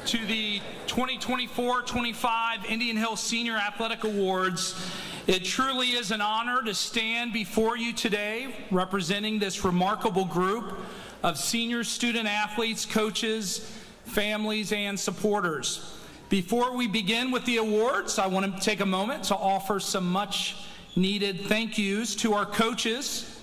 to the 2024-25 Indian Hill Senior Athletic Awards. It truly is an honor to stand before you today representing this remarkable group of senior student athletes, coaches, families, and supporters. Before we begin with the awards, I want to take a moment to offer some much needed thank yous to our coaches.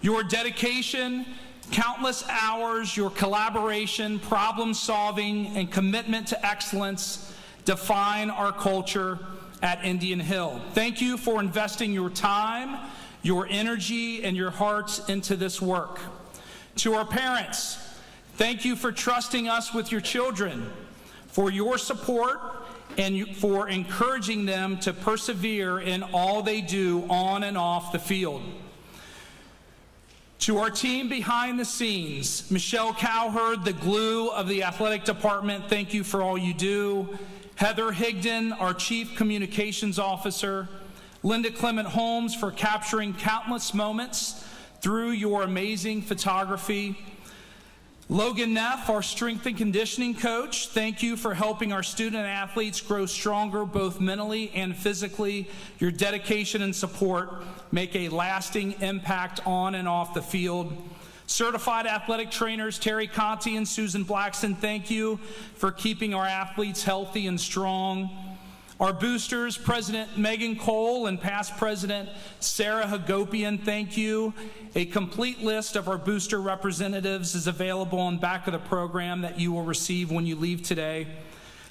Your dedication, countless hours, your collaboration, problem solving, and commitment to excellence define our culture at Indian Hill. Thank you for investing your time, your energy, and your hearts into this work. To our parents, thank you for trusting us with your children, for your support, and for encouraging them to persevere in all they do on and off the field. To our team behind the scenes, Michelle Cowherd, the glue of the athletic department, thank you for all you do. Heather Higdon, our Chief Communications Officer. Linda Clement Holmes for capturing countless moments through your amazing photography. Logan Neff, our strength and conditioning coach, thank you for helping our student athletes grow stronger both mentally and physically. Your dedication and support make a lasting impact on and off the field. Certified athletic trainers Terry Conti and Susan Blackson, thank you for keeping our athletes healthy and strong. Our boosters, President Megan Cole and past President Sarah Hagopian, thank you. A complete list of our booster representatives is available on the back of the program that you will receive when you leave today.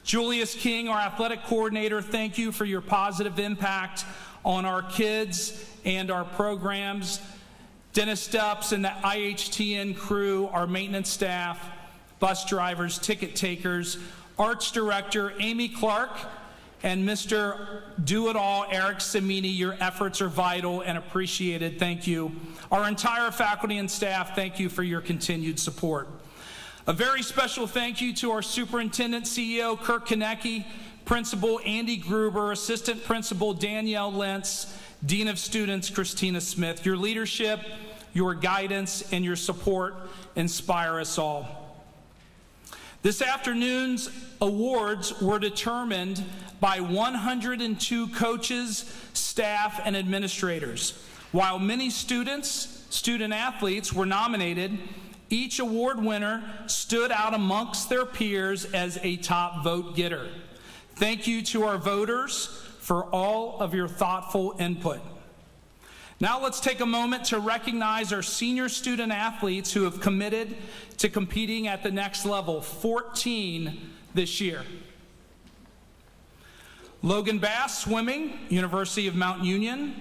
Julius King, our athletic coordinator, thank you for your positive impact on our kids and our programs. Dennis Stubbs and the IHTN crew, our maintenance staff, bus drivers, ticket takers, arts director Amy Clark, and Mr. Do-It-All, Eric Samini, your efforts are vital and appreciated. Thank you. Our entire faculty and staff, thank you for your continued support. A very special thank you to our superintendent, CEO, Kirk Konecki, Principal Andy Gruber, Assistant Principal Danielle Lentz, Dean of Students, Christina Smith. Your leadership, your guidance, and your support inspire us all. This afternoon's awards were determined by 102 coaches, staff, and administrators. While many student athletes were nominated, each award winner stood out amongst their peers as a top vote getter. Thank you to our voters for all of your thoughtful input. Now let's take a moment to recognize our senior student athletes who have committed to competing at the next level, 14 this year. Logan Bass, swimming, University of Mount Union.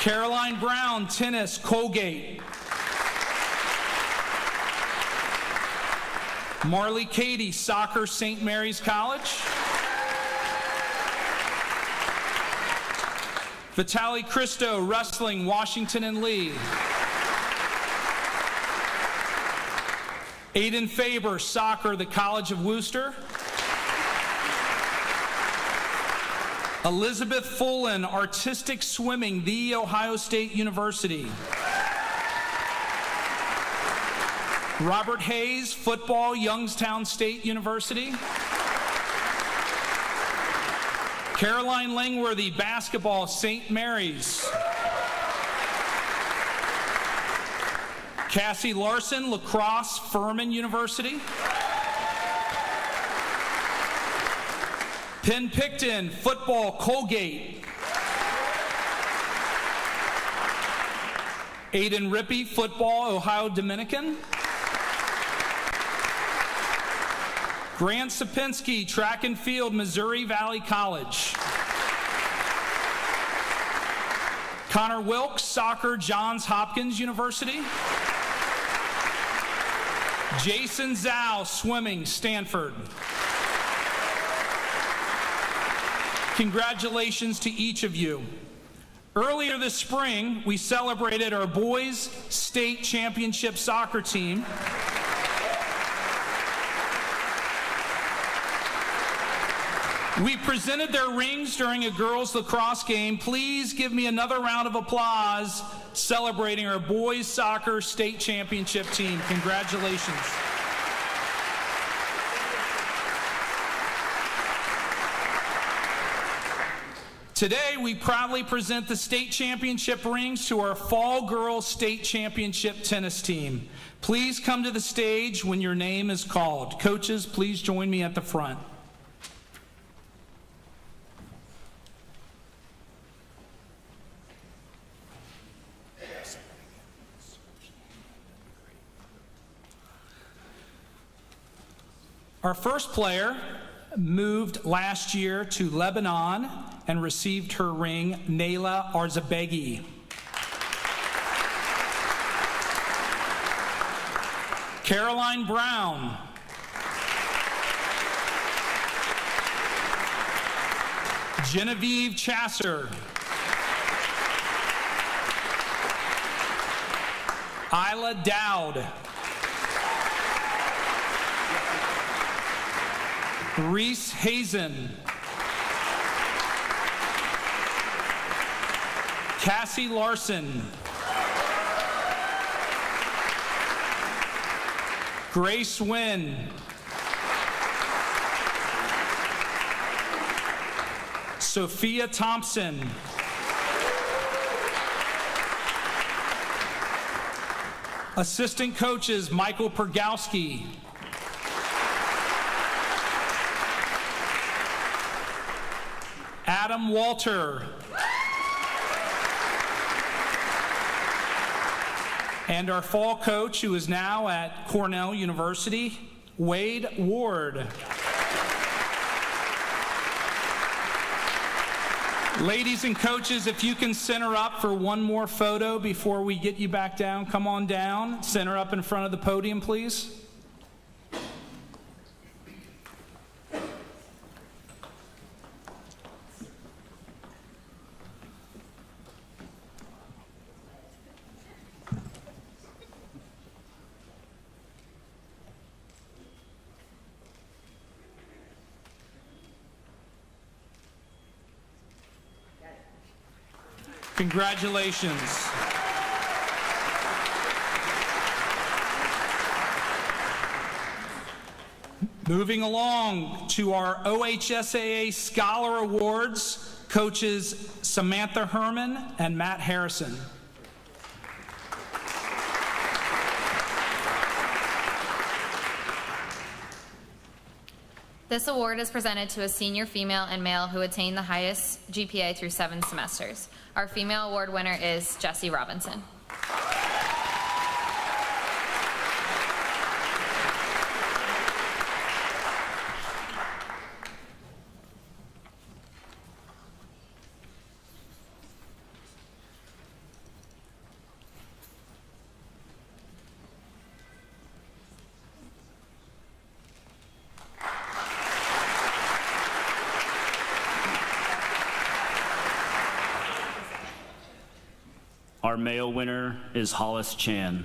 Caroline Brown, tennis, Colgate. Marley Cady, soccer, St. Mary's College. Vitaly Christo, wrestling, Washington and Lee. Aiden Faber, soccer, the College of Worcester. Elizabeth Fullen, artistic swimming, The Ohio State University. Robert Hayes, football, Youngstown State University. Caroline Langworthy, basketball, St. Mary's. Cassie Larson, lacrosse, Furman University. Penn Picton, football, Colgate. Aiden Rippey, football, Ohio Dominican. Grant Sapinski, track and field, Missouri Valley College. Connor Wilkes, soccer, Johns Hopkins University. Jason Zhao, swimming, Stanford. Congratulations to each of you. Earlier this spring, we celebrated our boys' state championship soccer team. We presented their rings during a girls lacrosse game. Please give me another round of applause celebrating our boys soccer state championship team. Congratulations. Today, we proudly present the state championship rings to our fall girls state championship tennis team. Please come to the stage when your name is called. Coaches, please join me at the front. Our first player moved last year to Lebanon and received her ring, Nayla Arzabegi. Caroline Brown. Genevieve Chasser. Isla Dowd. Reese Hazen. Cassie Larson. Grace Wynn. Sophia Thompson. Assistant coaches Michael Pergowski. Adam Walter. And our fall coach, who is now at Cornell University, Wade Ward. Ladies and coaches, if you can center up for one more photo before we get you back down, come on down. Center up in front of the podium, please. Congratulations. Moving along to our OHSAA Scholar Awards, coaches Samantha Herman and Matt Harrison. This award is presented to a senior female and male who attained the highest GPA through 7 semesters. Our female award winner is Jessie Robinson. Our male winner is Hollis Chan.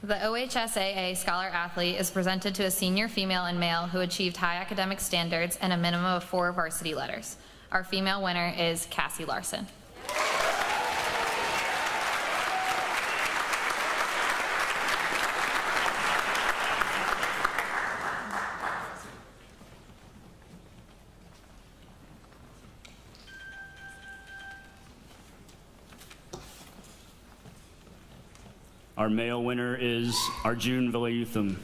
The OHSAA Scholar Athlete is presented to a senior female and male who achieved high academic standards and a minimum of 4 varsity letters. Our female winner is Cassie Larson. Our male winner is Arjun Vilayutham.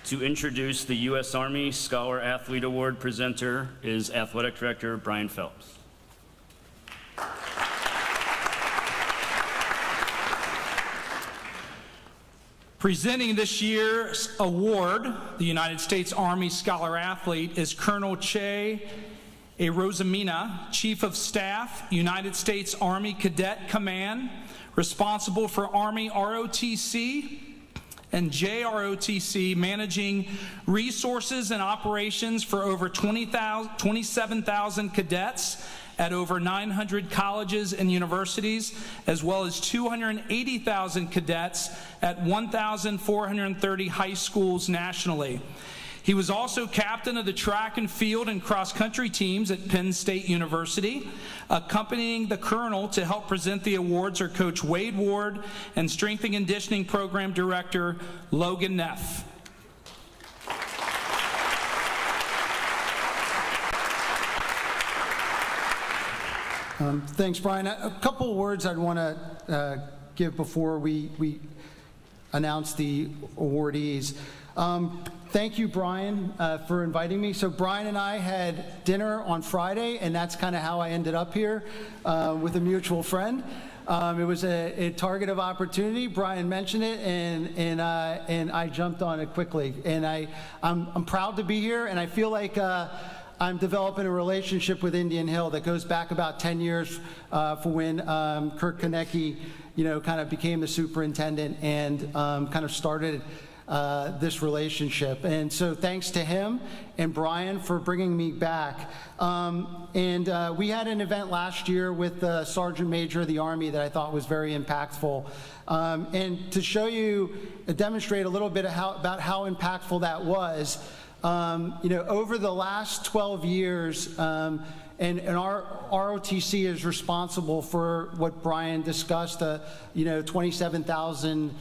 To introduce the U.S. Army Scholar Athlete Award presenter is Athletic Director Brian Phelps. Presenting this year's award, the United States Army Scholar Athlete, is Colonel Che Rosamina, Chief of Staff, United States Army Cadet Command, responsible for Army ROTC and JROTC, managing resources and operations for over 27,000 cadets at over 900 colleges and universities, as well as 280,000 cadets at 1,430 high schools nationally. He was also captain of the track and field and cross-country teams at Penn State University. Accompanying the colonel to help present the awards are Coach Wade Ward and Strength and Conditioning Program Director Logan Neff. Thanks, Brian. A couple of words I'd want to give before we announce the awardees. Thank you, Brian, for inviting me. So Brian and I had dinner on Friday, and that's kind of how I ended up here with a mutual friend. It was a target of opportunity. Brian mentioned it, and I jumped on it quickly. And I'm proud to be here, and I feel like I'm developing a relationship with Indian Hill that goes back about 10 years for when Kirk Konecki, kind of became the superintendent and kind of started this relationship. And so thanks to him and Brian for bringing me back. We had an event last year with the Sergeant Major of the Army that I thought was very impactful. And to show you, demonstrate a little bit about how impactful that was, over the last 12 years, and our ROTC is responsible for what Brian discussed, 27,000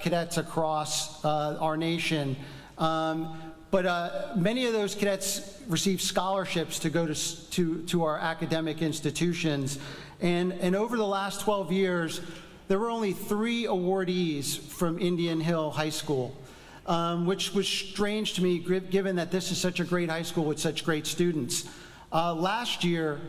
cadets across our nation. But many of those cadets receive scholarships to go to our academic institutions. And over the last 12 years, there were only 3 awardees from Indian Hill High School, which was strange to me, given that this is such a great high school with such great students. Last year,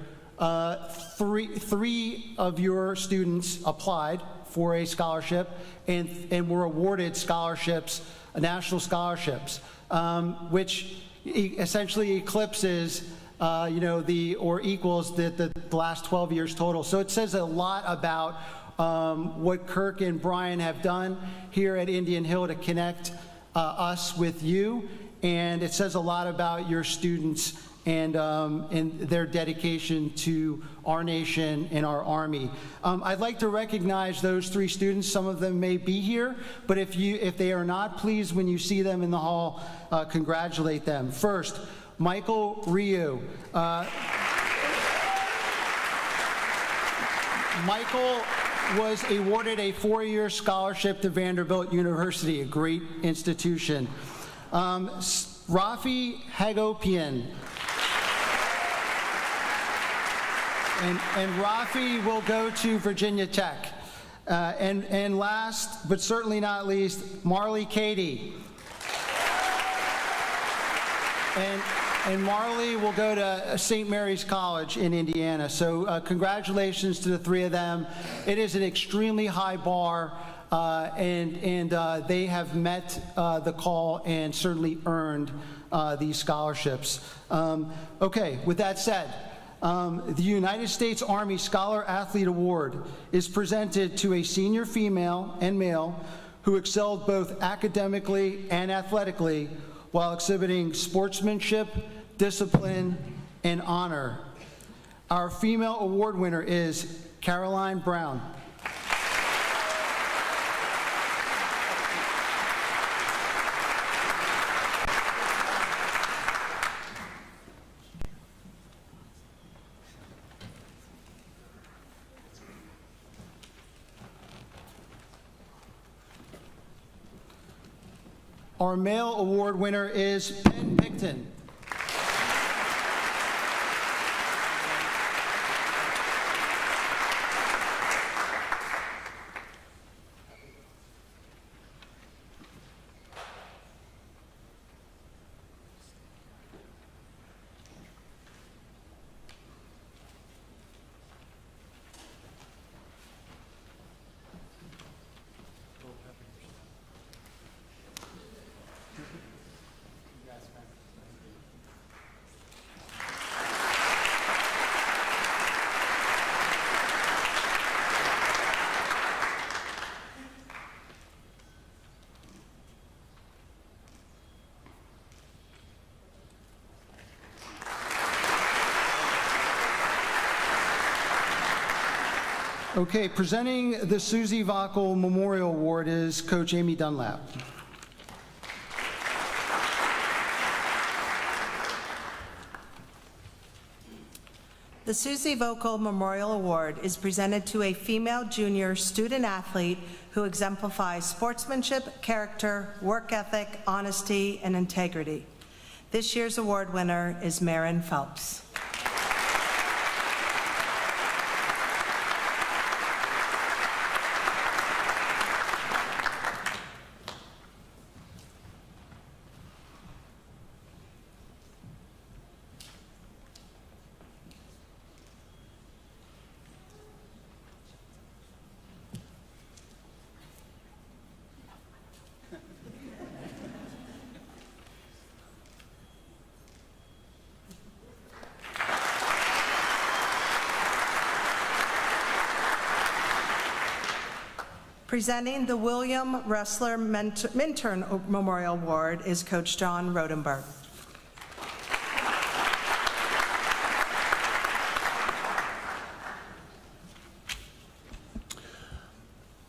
three of your students applied for a scholarship and were awarded scholarships, national scholarships, which essentially eclipses, or equals the last 12 years total. So it says a lot about what Kirk and Brian have done here at Indian Hill to connect us with you, and it says a lot about your students and their dedication to our nation and our Army. I'd like to recognize those 3 students. Some of them may be here, but if they are not, please, when you see them in the hall, congratulate them. First, Michael Ryu. Michael was awarded a 4-year scholarship to Vanderbilt University, a great institution. Rafi Hagopian. And Rafi will go to Virginia Tech. And last, but certainly not least, Marley Cady. And Marley will go to St. Mary's College in Indiana. So congratulations to the 3 of them. It is an extremely high bar, and they have met the call and certainly earned these scholarships. Okay, with that said, the United States Army Scholar Athlete Award is presented to a senior female and male who excelled both academically and athletically while exhibiting sportsmanship, discipline, and honor. Our female award winner is Caroline Brown. Our male award winner is Ben Picton. Okay, presenting the Susie Vockel Memorial Award is Coach Amy Dunlap. The Susie Vockel Memorial Award is presented to a female junior student athlete who exemplifies sportsmanship, character, work ethic, honesty, and integrity. This year's award winner is Marin Phelps. Presenting the William Ressler Minturn Memorial Award is Coach John Rodenberg.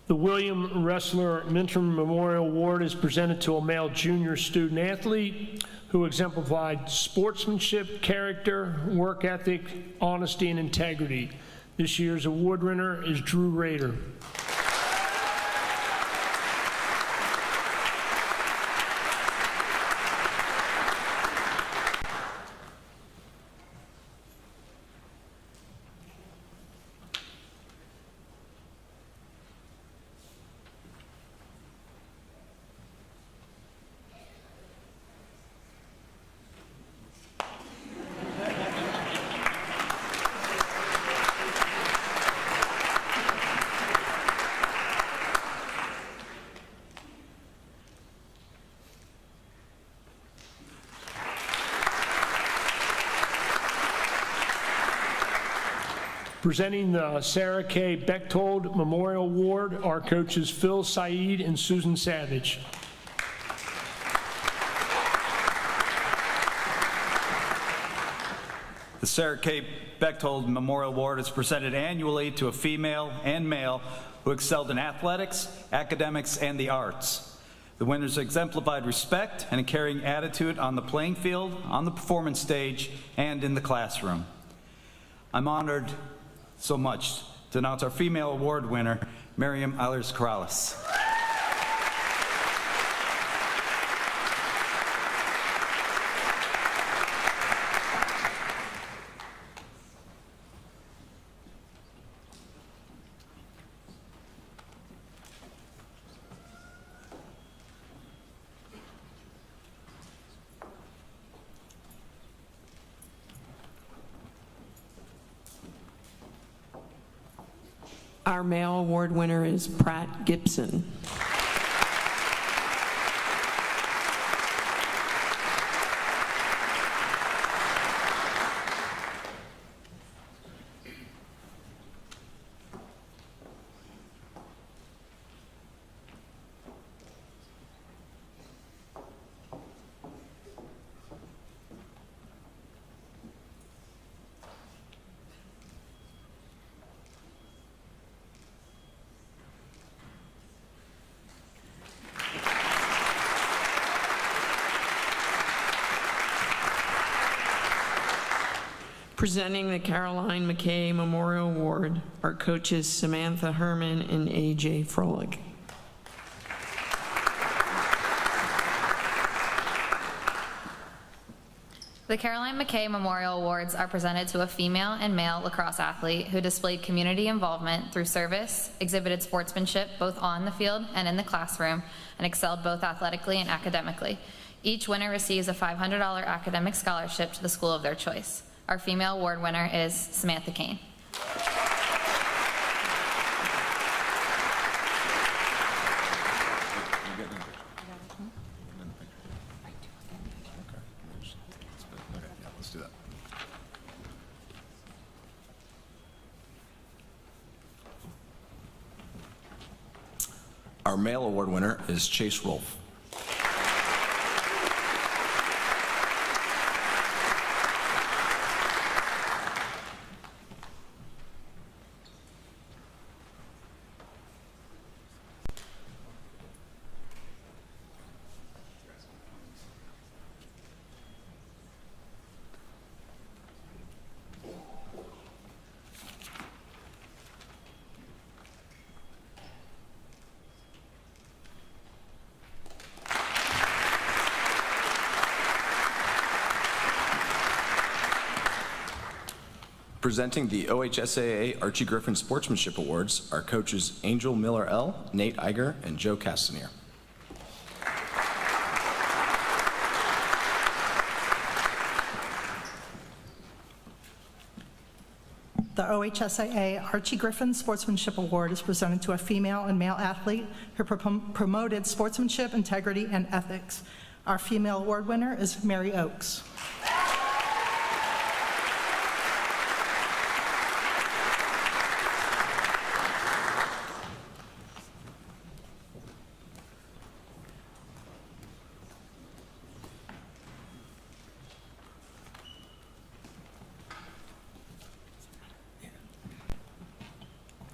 The William Ressler Minturn Memorial Award is presented to a male junior student athlete who exemplified sportsmanship, character, work ethic, honesty, and integrity. This year's award winner is Drew Rader. Presenting the Sarah K. Bechtold Memorial Award are coaches Phil Saeed and Susan Savage. The Sarah K. Bechtold Memorial Award is presented annually to a female and male who excelled in athletics, academics, and the arts. The winners exemplified respect and a caring attitude on the playing field, on the performance stage, and in the classroom. I'm honored so much to announce our female award winner, Miriam Ehlers-Corrales. Our male award winner is Pratt Gibson. Presenting the Caroline McKay Memorial Award are coaches Samantha Herman and A.J. Froelich. The Caroline McKay Memorial Awards are presented to a female and male lacrosse athlete who displayed community involvement through service, exhibited sportsmanship both on the field and in the classroom, and excelled both athletically and academically. Each winner receives a $500 academic scholarship to the school of their choice. Our female award winner is Samantha Kane. Our male award winner is Chase Rolfe. Presenting the OHSAA Archie Griffin Sportsmanship Awards are coaches Angel Miller L., Nate Iger, and Joe Castanier. The OHSAA Archie Griffin Sportsmanship Award is presented to a female and male athlete who promoted sportsmanship, integrity, and ethics. Our female award winner is Mary Oakes.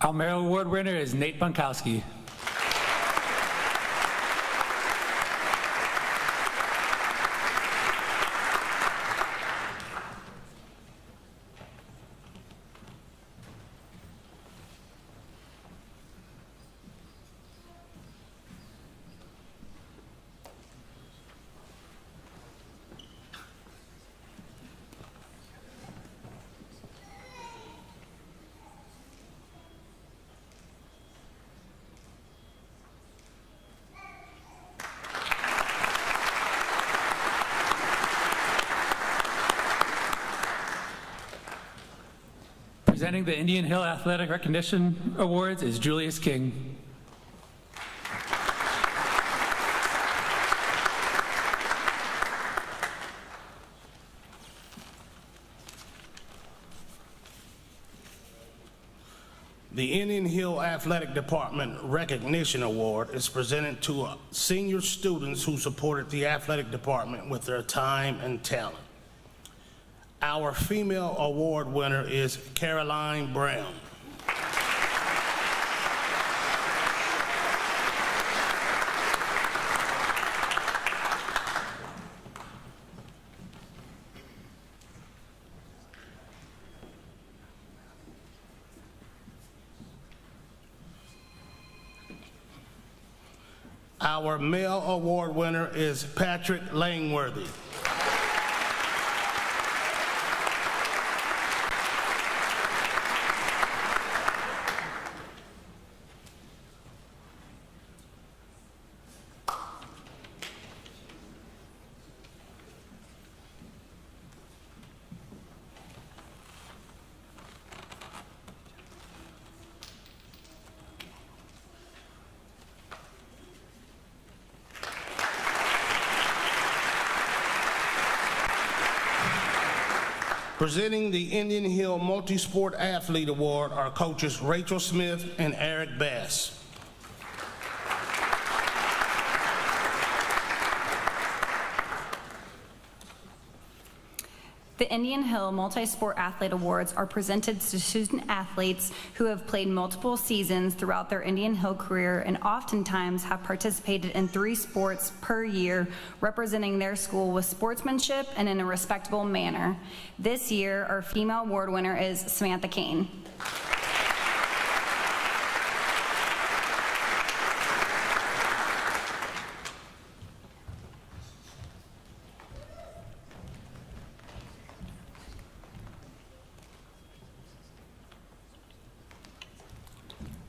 Our male award winner is Nate Bunkowski. Presenting the Indian Hill Athletic Recognition Awards is Julius King. The Indian Hill Athletic Department Recognition Award is presented to senior students who supported the athletic department with their time and talent. Our female award winner is Caroline Brown. Our male award winner is Patrick Langworthy. Presenting the Indian Hill Multi-Sport Athlete Award are coaches Rachel Smith and Eric Bass. The Indian Hill Multi-Sport Athlete Awards are presented to student athletes who have played multiple seasons throughout their Indian Hill career and oftentimes have participated in 3 sports per year, representing their school with sportsmanship and in a respectable manner. This year, our female award winner is Samantha Kane.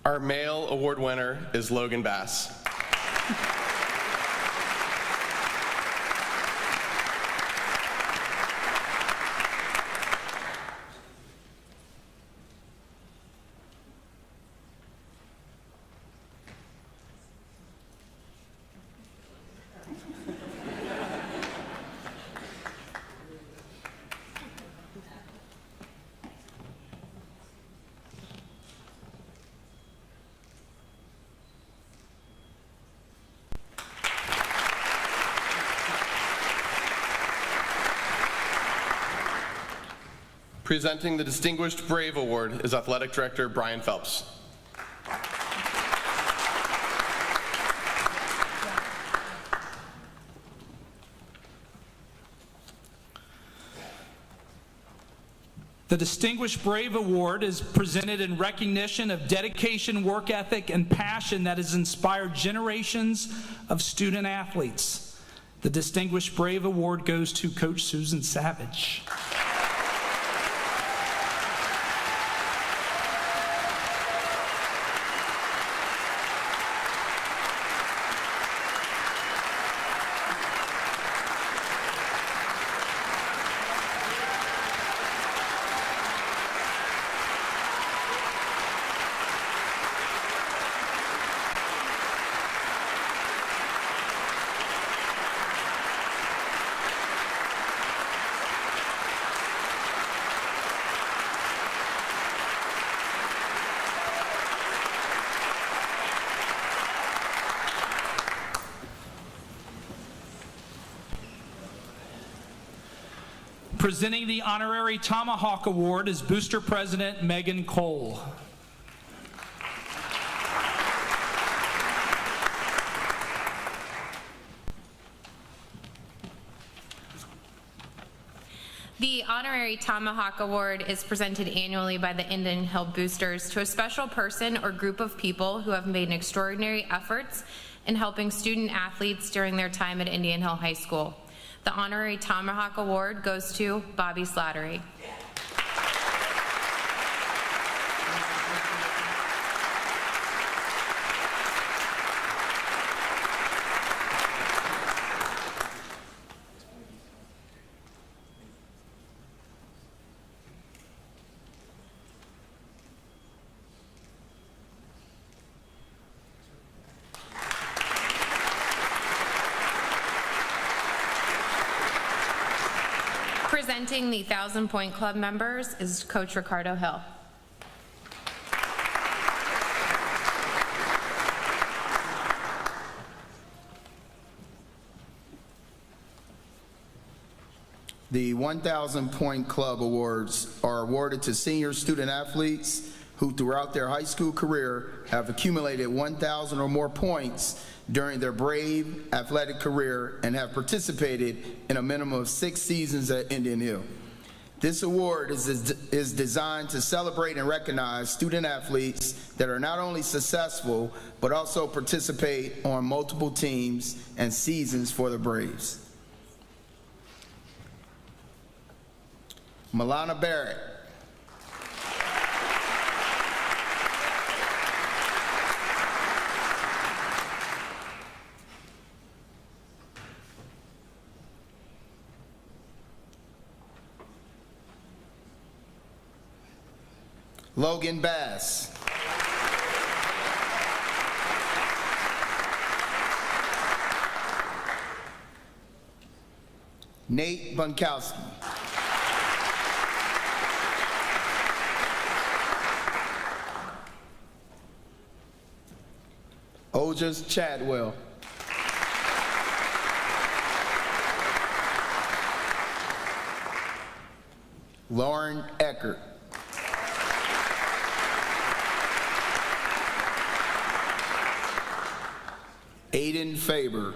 Our male award winner is Logan Bass. Presenting the Distinguished Brave Award is Athletic Director Brian Phelps. The Distinguished Brave Award is presented in recognition of dedication, work ethic, and passion that has inspired generations of student athletes. The Distinguished Brave Award goes to Coach Susan Savage. Presenting the Honorary Tomahawk Award is Booster President Megan Cole. The Honorary Tomahawk Award is presented annually by the Indian Hill Boosters to a special person or group of people who have made extraordinary efforts in helping student athletes during their time at Indian Hill High School. The Honorary Tomahawk Award goes to Bobby Slattery. Presenting the 1,000 Point Club members is Coach Ricardo Hill. The 1,000 Point Club Awards are awarded to senior student athletes who throughout their high school career have accumulated 1,000 or more points during their Brave athletic career and have participated in a minimum of 6 seasons at Indian Hill. This award is designed to celebrate and recognize student athletes that are not only successful, but also participate on multiple teams and seasons for the Braves. Milana Barrett. Logan Bass. Nate Bunkowski. Ojas Chadwell. Lauren Eckert. Aiden Faber.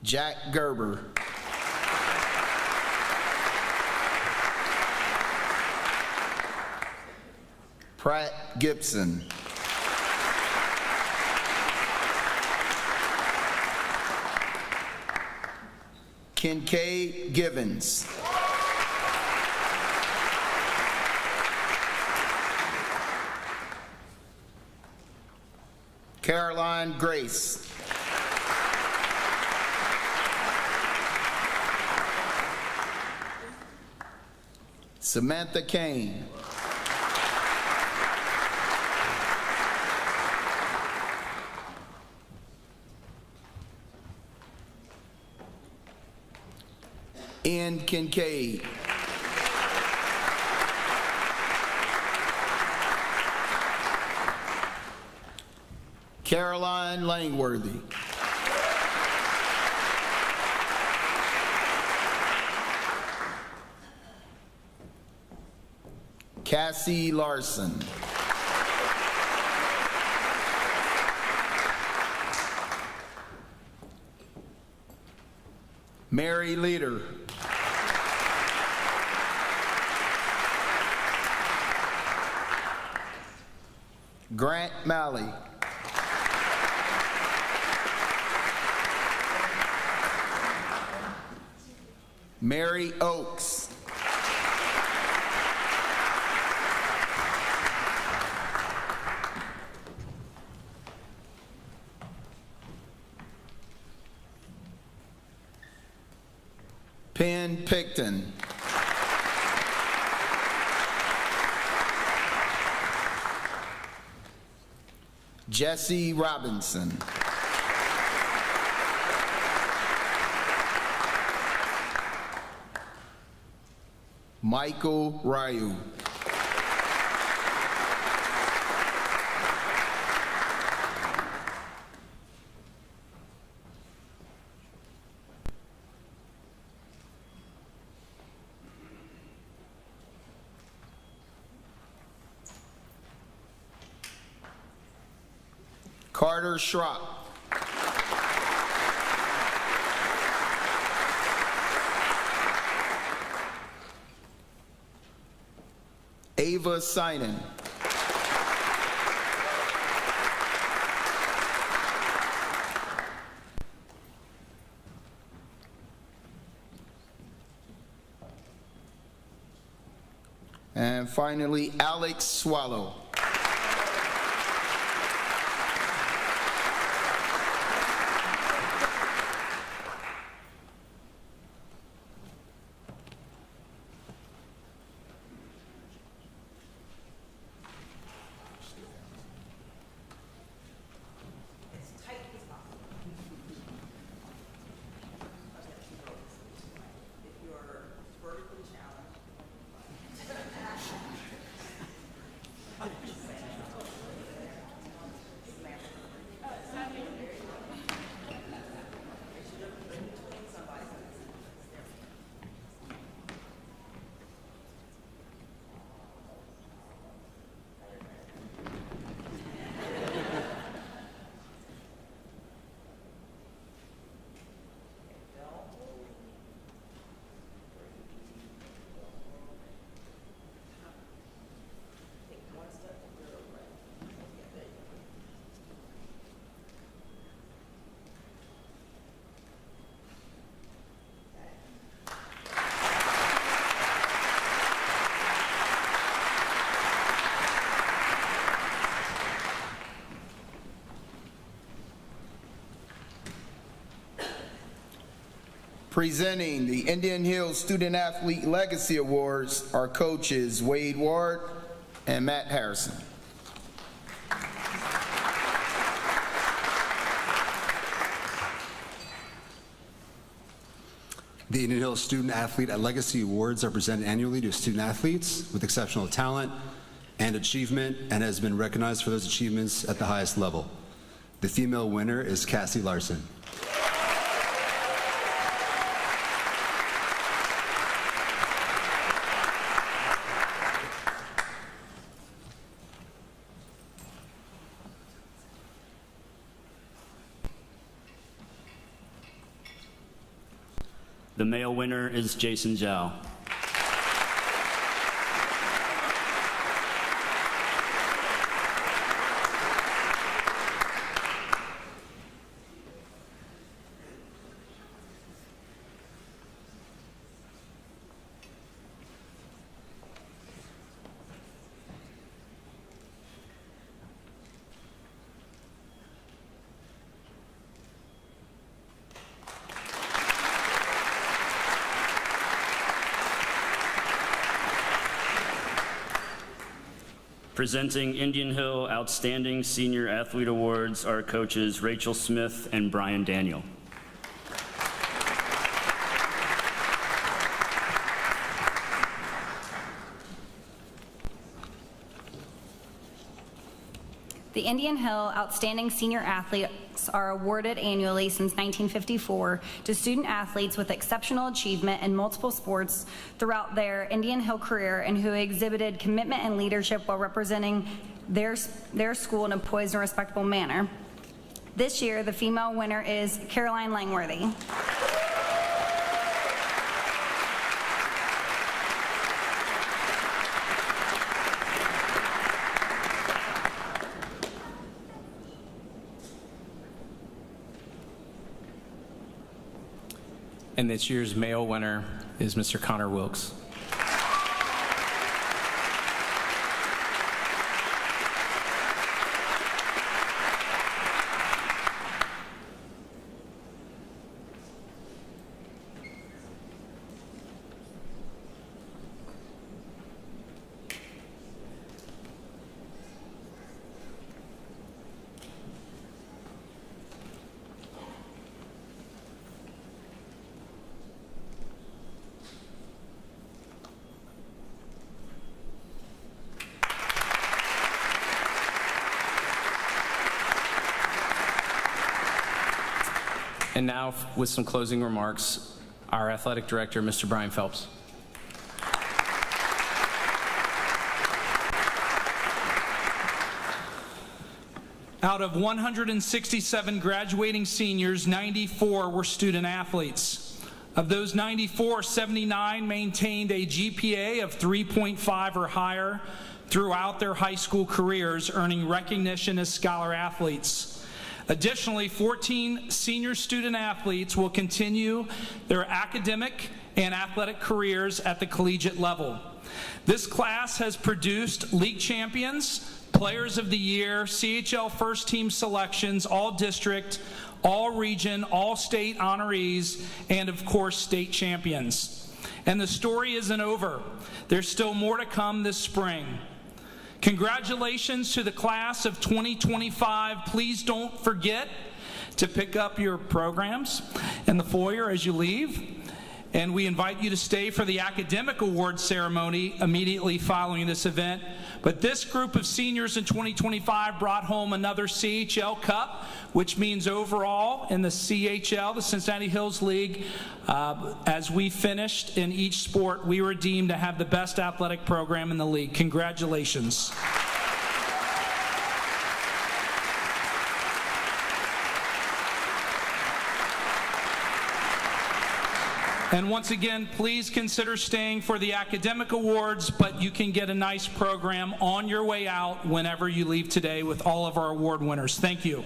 Jack Gerber. Pratt Gibson. Kincaid Givens. Caroline Grace. Samantha Kane. Ian Kincaid. Caroline Langworthy. Cassie Larson. Mary Leader. Grant Malley. Mary Oakes. Penn Picton. Jesse Robinson. Michael Ryu. Carter Schrock. Ava Sinan. And finally, Alex Swallow. Presenting the Indian Hill Student Athlete Legacy Awards are coaches Wade Ward and Matt Harrison. The Indian Hill Student Athlete Legacy Awards are presented annually to student athletes with exceptional talent and achievement and has been recognized for those achievements at the highest level. The female winner is Cassie Larson. The male winner is Jason Zhao. Presenting Indian Hill Outstanding Senior Athlete Awards are coaches Rachel Smith and Brian Daniel. The Indian Hill Outstanding Senior Athletes are awarded annually since 1954 to student athletes with exceptional achievement in multiple sports throughout their Indian Hill career and who exhibited commitment and leadership while representing their school in a poised and respectable manner. This year, the female winner is Caroline Langworthy. And this year's male winner is Mr. Connor Wilkes. And now, with some closing remarks, our athletic director, Mr. Brian Phelps. Out of 167 graduating seniors, 94 were student athletes. Of those 94, 79 maintained a GPA of 3.5 or higher throughout their high school careers, earning recognition as scholar athletes. Additionally, 14 senior student athletes will continue their academic and athletic careers at the collegiate level. This class has produced league champions, players of the year, CHL first team selections, all district, all region, all state honorees, and of course, state champions. And the story isn't over. There's still more to come this spring. Congratulations to the class of 2025. Please don't forget to pick up your programs in the foyer as you leave. And we invite you to stay for the academic award ceremony immediately following this event. But this group of seniors in 2025 brought home another CHL Cup, which means overall in the CHL, the Cincinnati Hills League, as we finished in each sport, we were deemed to have the best athletic program in the league. Congratulations. And once again, please consider staying for the academic awards, but you can get a nice program on your way out whenever you leave today with all of our award winners. Thank you.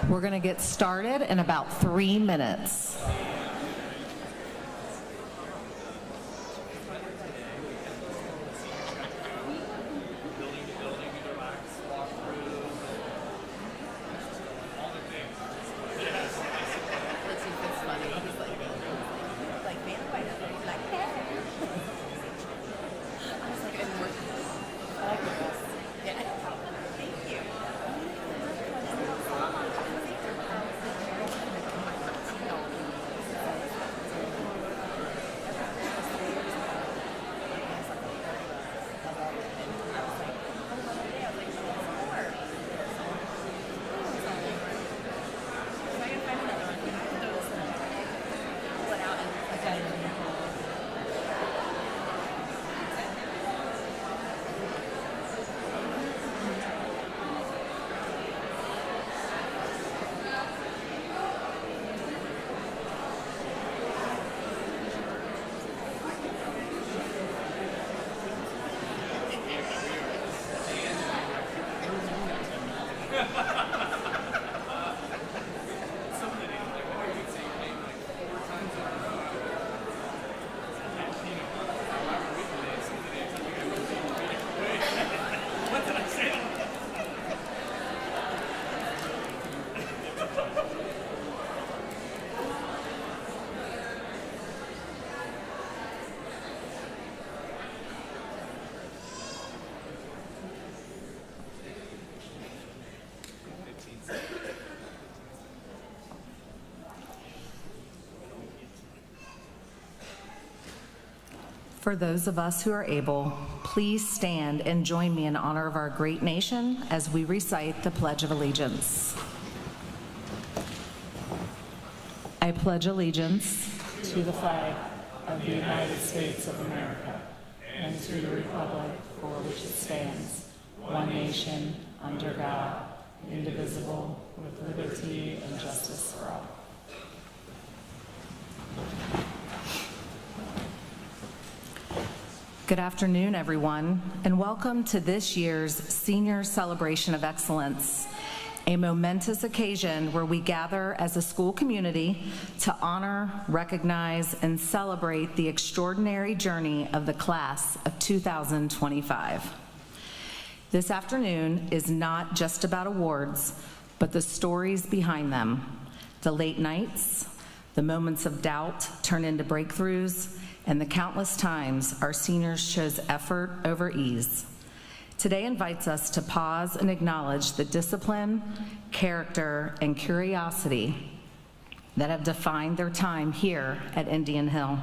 We're going to get started in about 3 minutes. For those of us who are able, please stand and join me in honor of our great nation as we recite the Pledge of Allegiance. I pledge allegiance to the flag of the United States of America and to the republic for which it stands, one nation, under God, indivisible, with liberty and justice for all. Good afternoon, everyone, and welcome to this year's Senior Celebration of Excellence, a momentous occasion where we gather as a school community to honor, recognize, and celebrate the extraordinary journey of the class of 2025. This afternoon is not just about awards, but the stories behind them, the late nights, the moments of doubt turn into breakthroughs, and the countless times our seniors chose effort over ease. Today invites us to pause and acknowledge the discipline, character, and curiosity that have defined their time here at Indian Hill.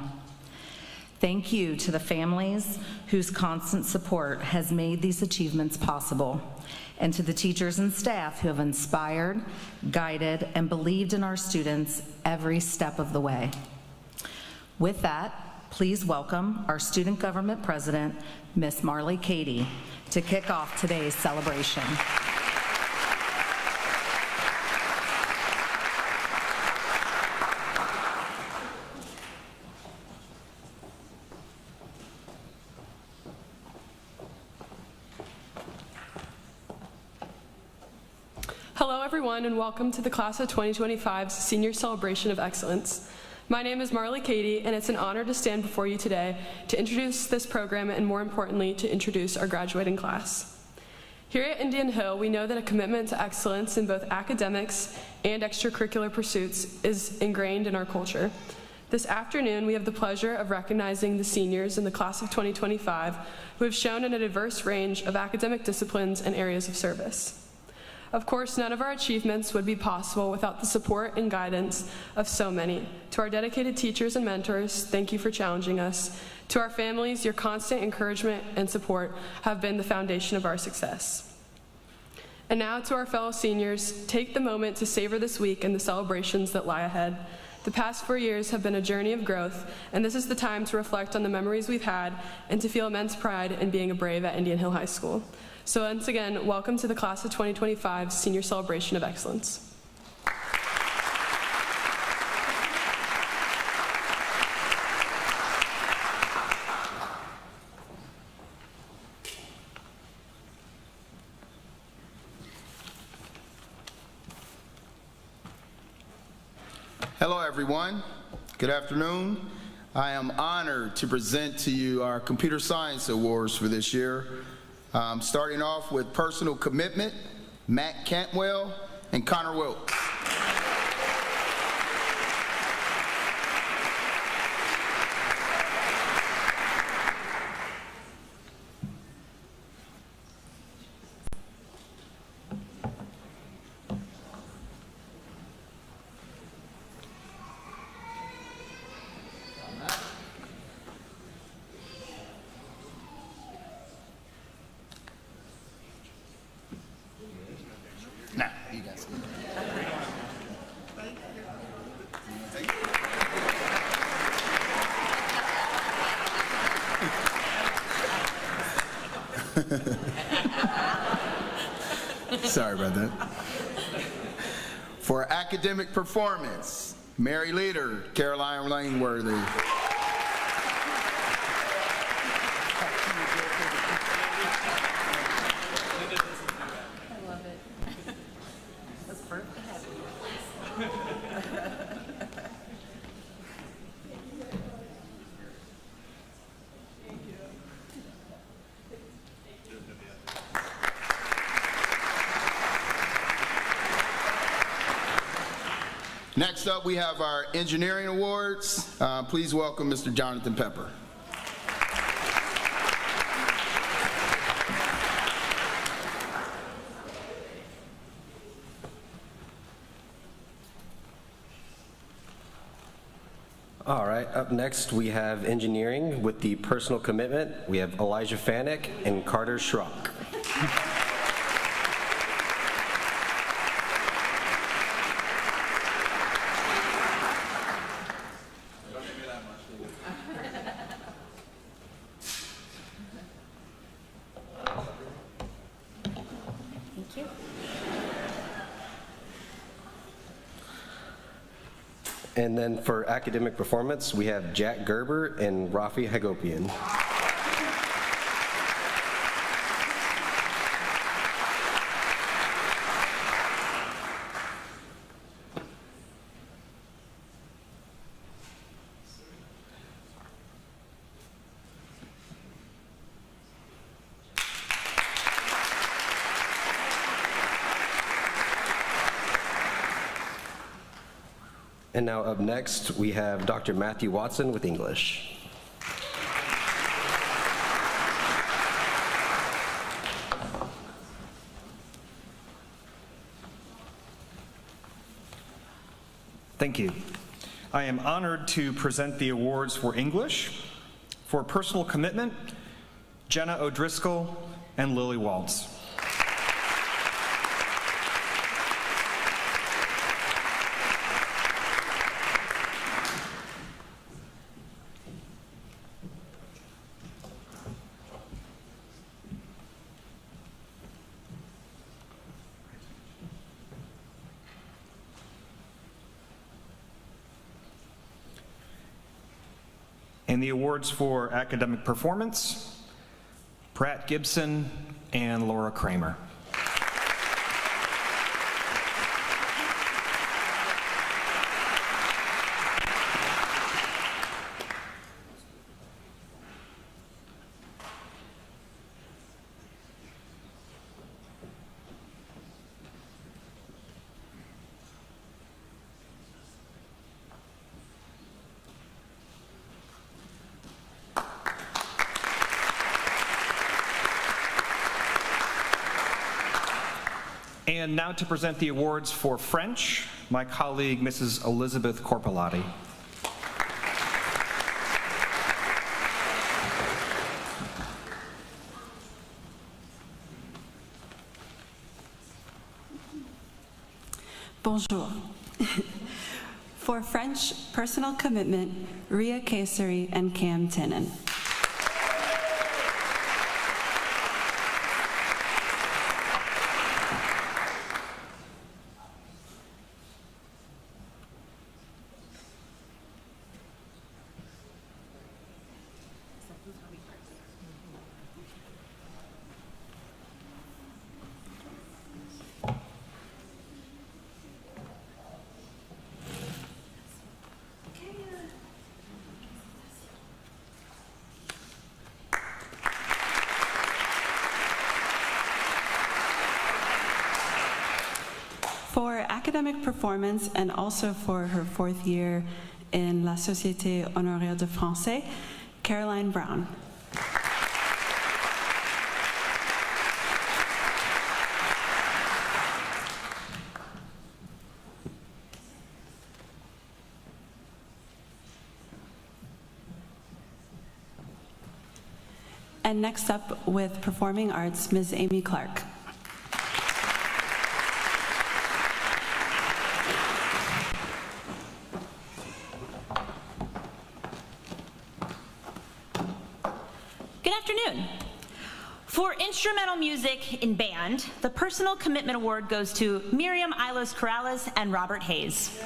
Thank you to the families whose constant support has made these achievements possible, and to the teachers and staff who have inspired, guided, and believed in our students every step of the way. With that, please welcome our Student Government President, Ms. Marley Cady, to kick off today's celebration. Hello, everyone, and welcome to the Class of 2025's Senior Celebration of Excellence. My name is Marley Cady, and it's an honor to stand before you today to introduce this program and, more importantly, to introduce our graduating class. Here at Indian Hill, we know that a commitment to excellence in both academics and extracurricular pursuits is ingrained in our culture. This afternoon, we have the pleasure of recognizing the seniors in the Class of 2025 who have shown in a diverse range of academic disciplines and areas of service. Of course, none of our achievements would be possible without the support and guidance of so many. To our dedicated teachers and mentors, thank you for challenging us. To our families, your constant encouragement and support have been the foundation of our success. And now to our fellow seniors, take the moment to savor this week and the celebrations that lie ahead. The past 4 years have been a journey of growth, and this is the time to reflect on the memories we've had and to feel immense pride in being a Brave at Indian Hill High School. So once again, welcome to the Class of 2025 Senior Celebration of Excellence. Hello, everyone. Good afternoon. I am honored to present to you our Computer Science Awards for this year. Starting off with Personal Commitment, Matt Cantwell and Connor Wilkes. Nah, you guys. Sorry about that. For academic performance, Mary Leader, Caroline Langworthy. Next up, we have our engineering awards. Please welcome Mr. Jonathan Pepper. All right, up next we have engineering with the personal commitment. We have Elijah Fanek and Carter Schrock. And then for academic performance, we have Jack Gerber and Rafi Hagopian. And now up next, we have Dr. Matthew Watson with English. Thank you. I am honored to present the awards for English, for personal commitment, Jenna O'Driscoll and Lily Waltz. And the awards for academic performance, Pratt Gibson and Laura Kramer. And now to present the awards for French, my colleague, Mrs. Elizabeth Corpolati. Bonjour. For French, personal commitment, Ria Kayseri and Cam Tinnen. academic performance and also for her 4th year in La Société Honoraire de Français, Caroline Brown. And next up with Performing Arts, Ms. Amy Clark. Good afternoon. For instrumental music in band, the Personal Commitment Award goes to Miriam Ilos Corrales and Robert Hayes.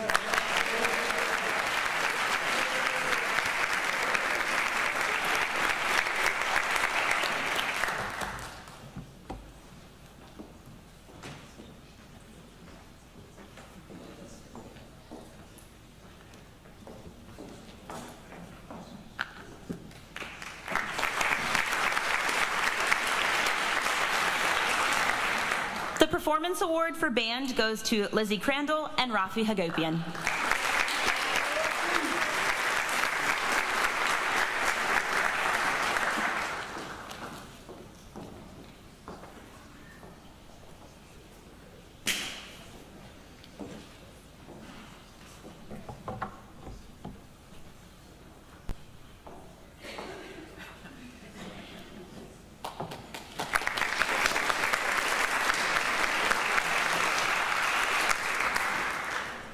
The Performance Award for Band goes to Lizzie Crandall and Rafi Hagopian.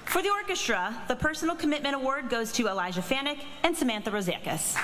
For the orchestra, the Personal Commitment Award goes to Elijah Fanek and Samantha Rosakis.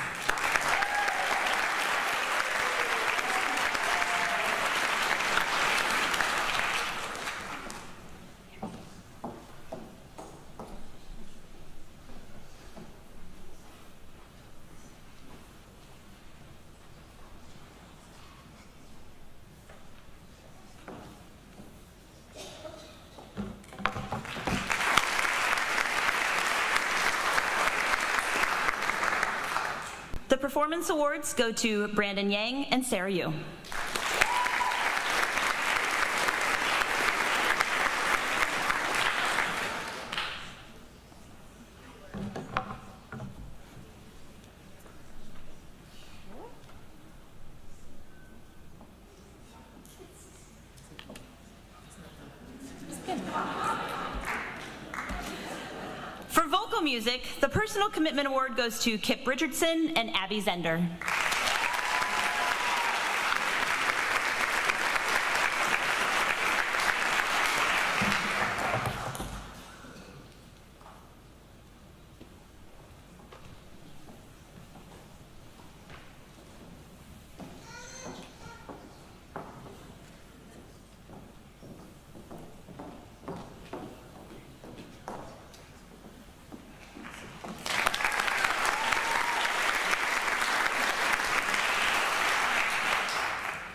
The Performance Awards go to Brandon Yang and Sarah Yu. For vocal music, the Personal Commitment Award goes to Kip Richardson and Abby Zender.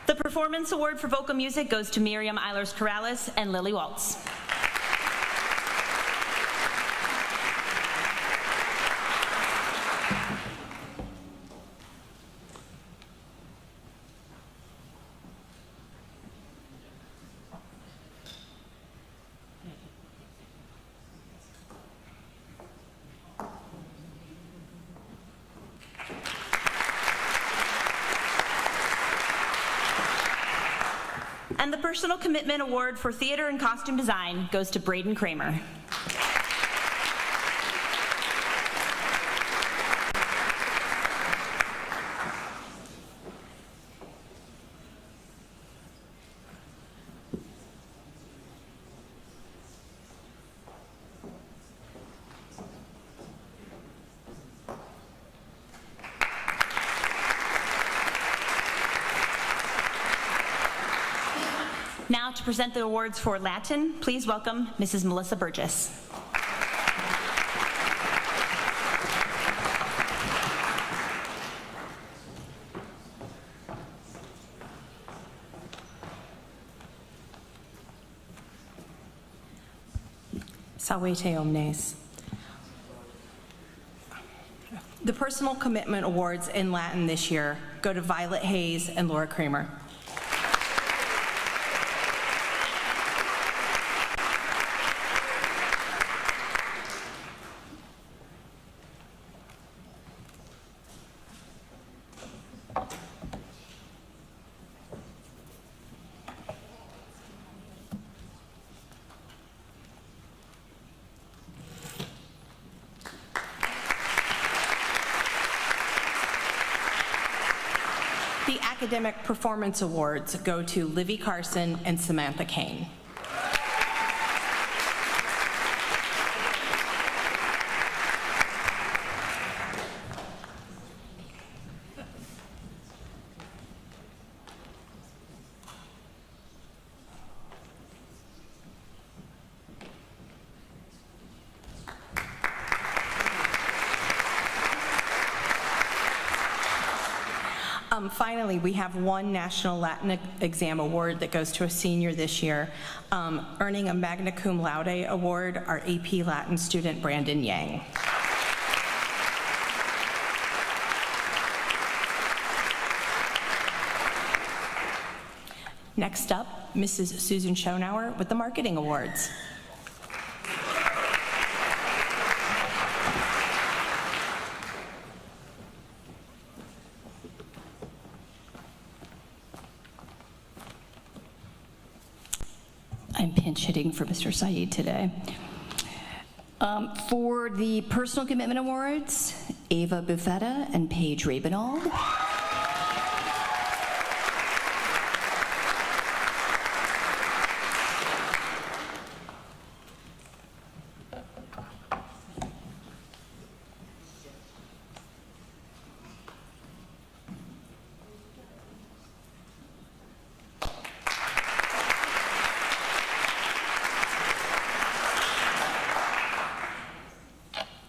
The Performance Award for Vocal Music goes to Miriam Eilers Corrales and Lily Waltz. And the Personal Commitment Award for Theater and Costume Design goes to Braden Kramer. Now to present the awards for Latin, please welcome Mrs. Melissa Burgess. Salvete omnes. The Personal Commitment Awards in Latin this year go to Violet Hayes and Laura Kramer. academic performance awards go to Livy Carson and Samantha Kane. Finally, we have one National Latin Exam Award that goes to a senior this year. Earning a magna cum laude award, our AP Latin student, Brandon Yang. Next up, Mrs. Susan Schonauer with the Marketing Awards. I'm pinch hitting for Mr. Saeed today. For the Personal Commitment Awards, Ava Buffetta and Paige Rabinald.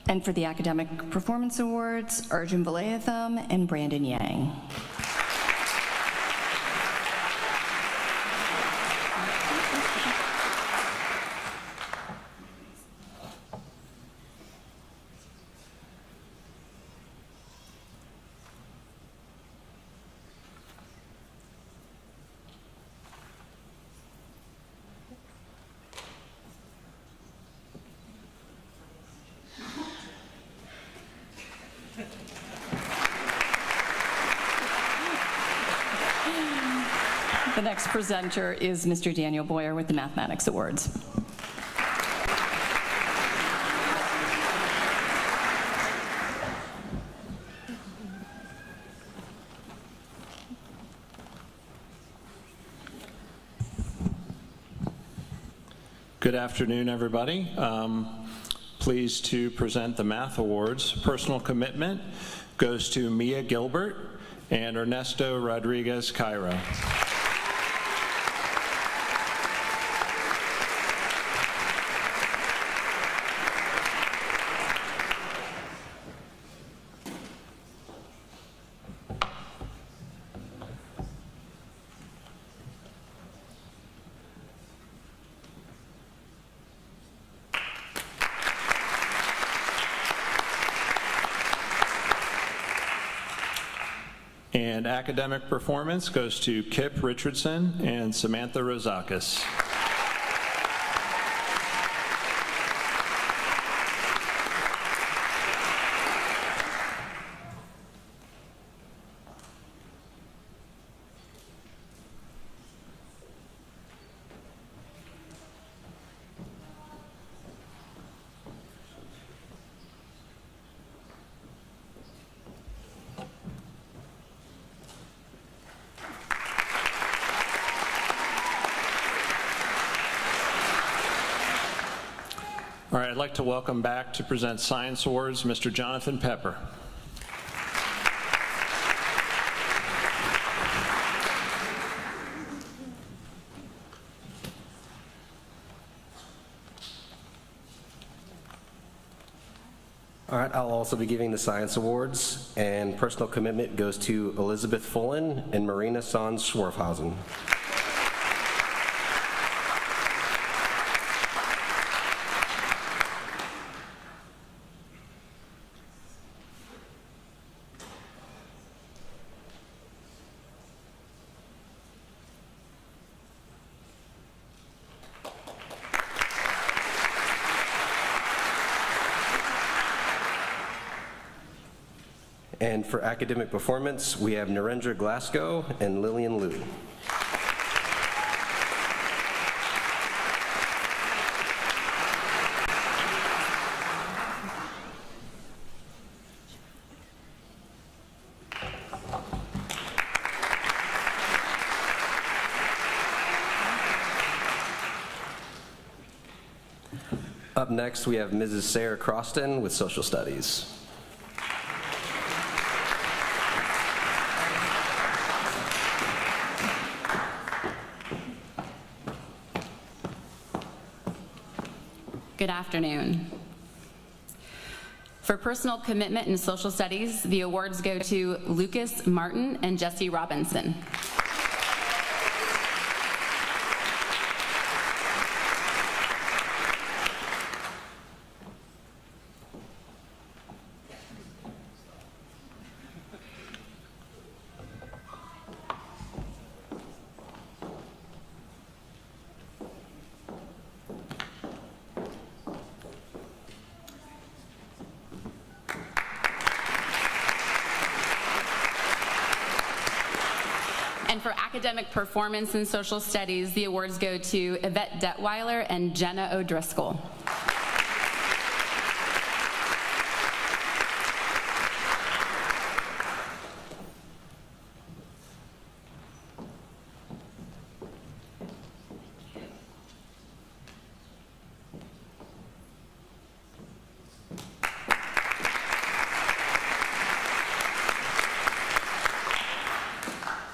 And for the Academic Performance Awards, Arjun Valayatham and Brandon Yang. The next presenter is Mr. Daniel Boyer with the Mathematics Awards. Good afternoon, everybody. Pleased to present the Math Awards. Personal commitment goes to Mia Gilbert and Ernesto Rodriguez Cairo. And academic performance goes to Kip Richardson and Samantha Rozakis. All right, I'd like to welcome back to present Science Awards, Mr. Jonathan Pepper. All right, I'll also be giving the Science Awards, and personal commitment goes to Elizabeth Fullen and Marina Sans Schwarfhausen. And for academic performance, we have Narendra Glasgow and Lillian Liu. Up next, we have Mrs. Sarah Croston with Social Studies. Good afternoon. For personal commitment in social studies, the awards go to Lucas Martin and Jesse Robinson. And for academic performance in social studies, the awards go to Yvette Detweiler and Jenna O'Driscoll.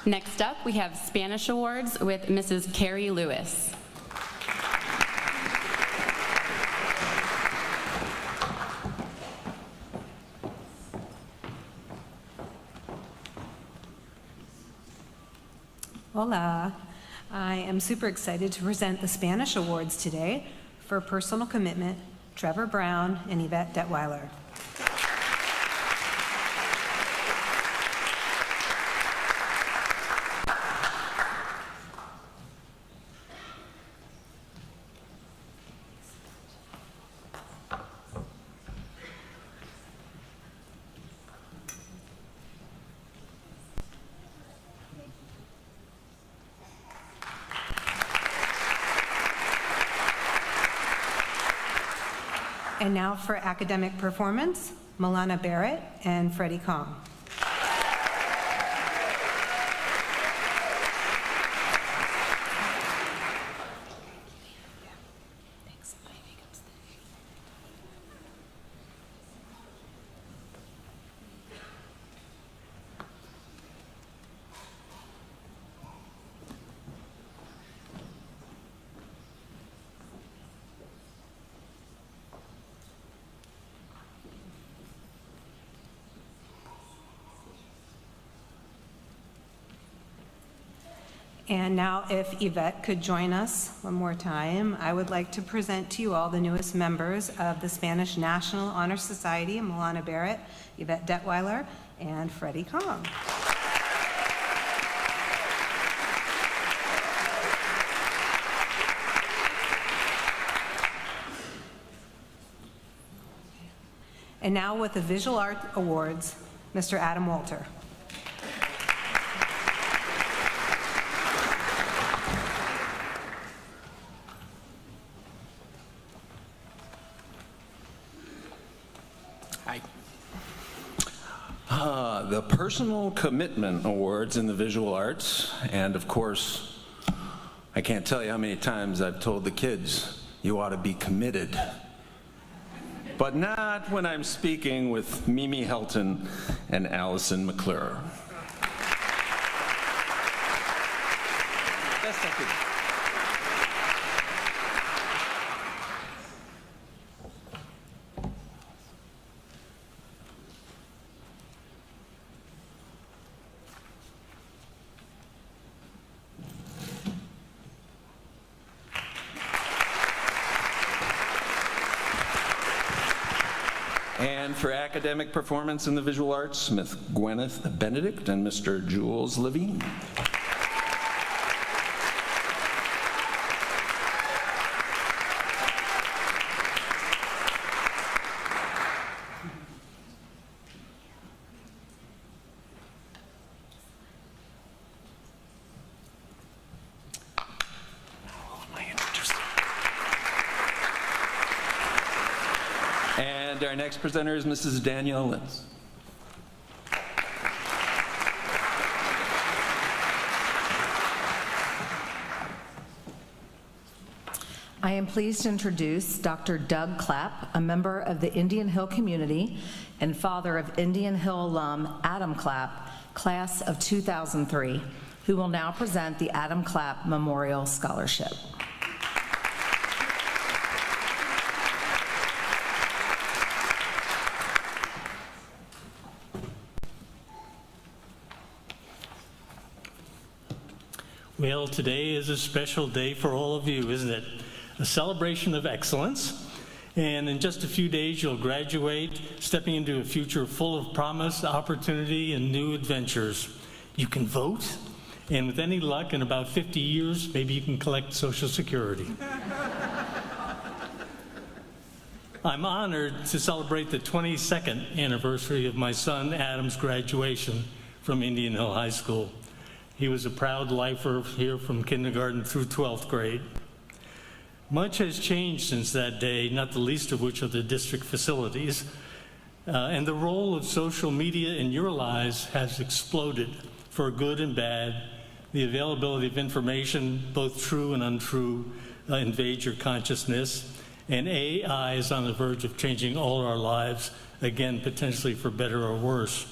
Next up, we have Spanish awards with Mrs. Carrie Lewis. Hola. I am super excited to present the Spanish awards today for personal commitment, Trevor Brown and Yvette Detweiler. And now for academic performance, Milana Barrett and Freddie Kong. And now if Yvette could join us one more time, I would like to present to you all the newest members of the Spanish National Honor Society, Milana Barrett, Yvette Detweiler, and Freddie Kong. And now with the Visual Art Awards, Mr. Adam Walter. The Personal Commitment Awards in the Visual Arts, and of course, I can't tell you how many times I've told the kids, you ought to be committed. But not when I'm speaking with Mimi Helton and Allison McClure. Best I could. And for academic performance in the visual arts, Ms. Gwyneth Benedict and Mr. Jules Levine. And our next presenter is Mrs. Danielle Litz. I am pleased to introduce Dr. Doug Clapp, a member of the Indian Hill community and father of Indian Hill alum Adam Clapp, class of 2003, who will now present the Adam Clapp Memorial Scholarship. Well, today is a special day for all of you, isn't it? A celebration of excellence. And in just a few days, you'll graduate, stepping into a future full of promise, opportunity, and new adventures. You can vote, and with any luck, in about 50 years, maybe you can collect Social Security. I'm honored to celebrate the 22nd anniversary of my son Adam's graduation from Indian Hill High School. He was a proud lifer here from kindergarten through 12th grade. Much has changed since that day, not the least of which are the district facilities. And the role of social media in your lives has exploded for good and bad. The availability of information, both true and untrue, invades your consciousness. And AI is on the verge of changing all our lives, again, potentially for better or worse.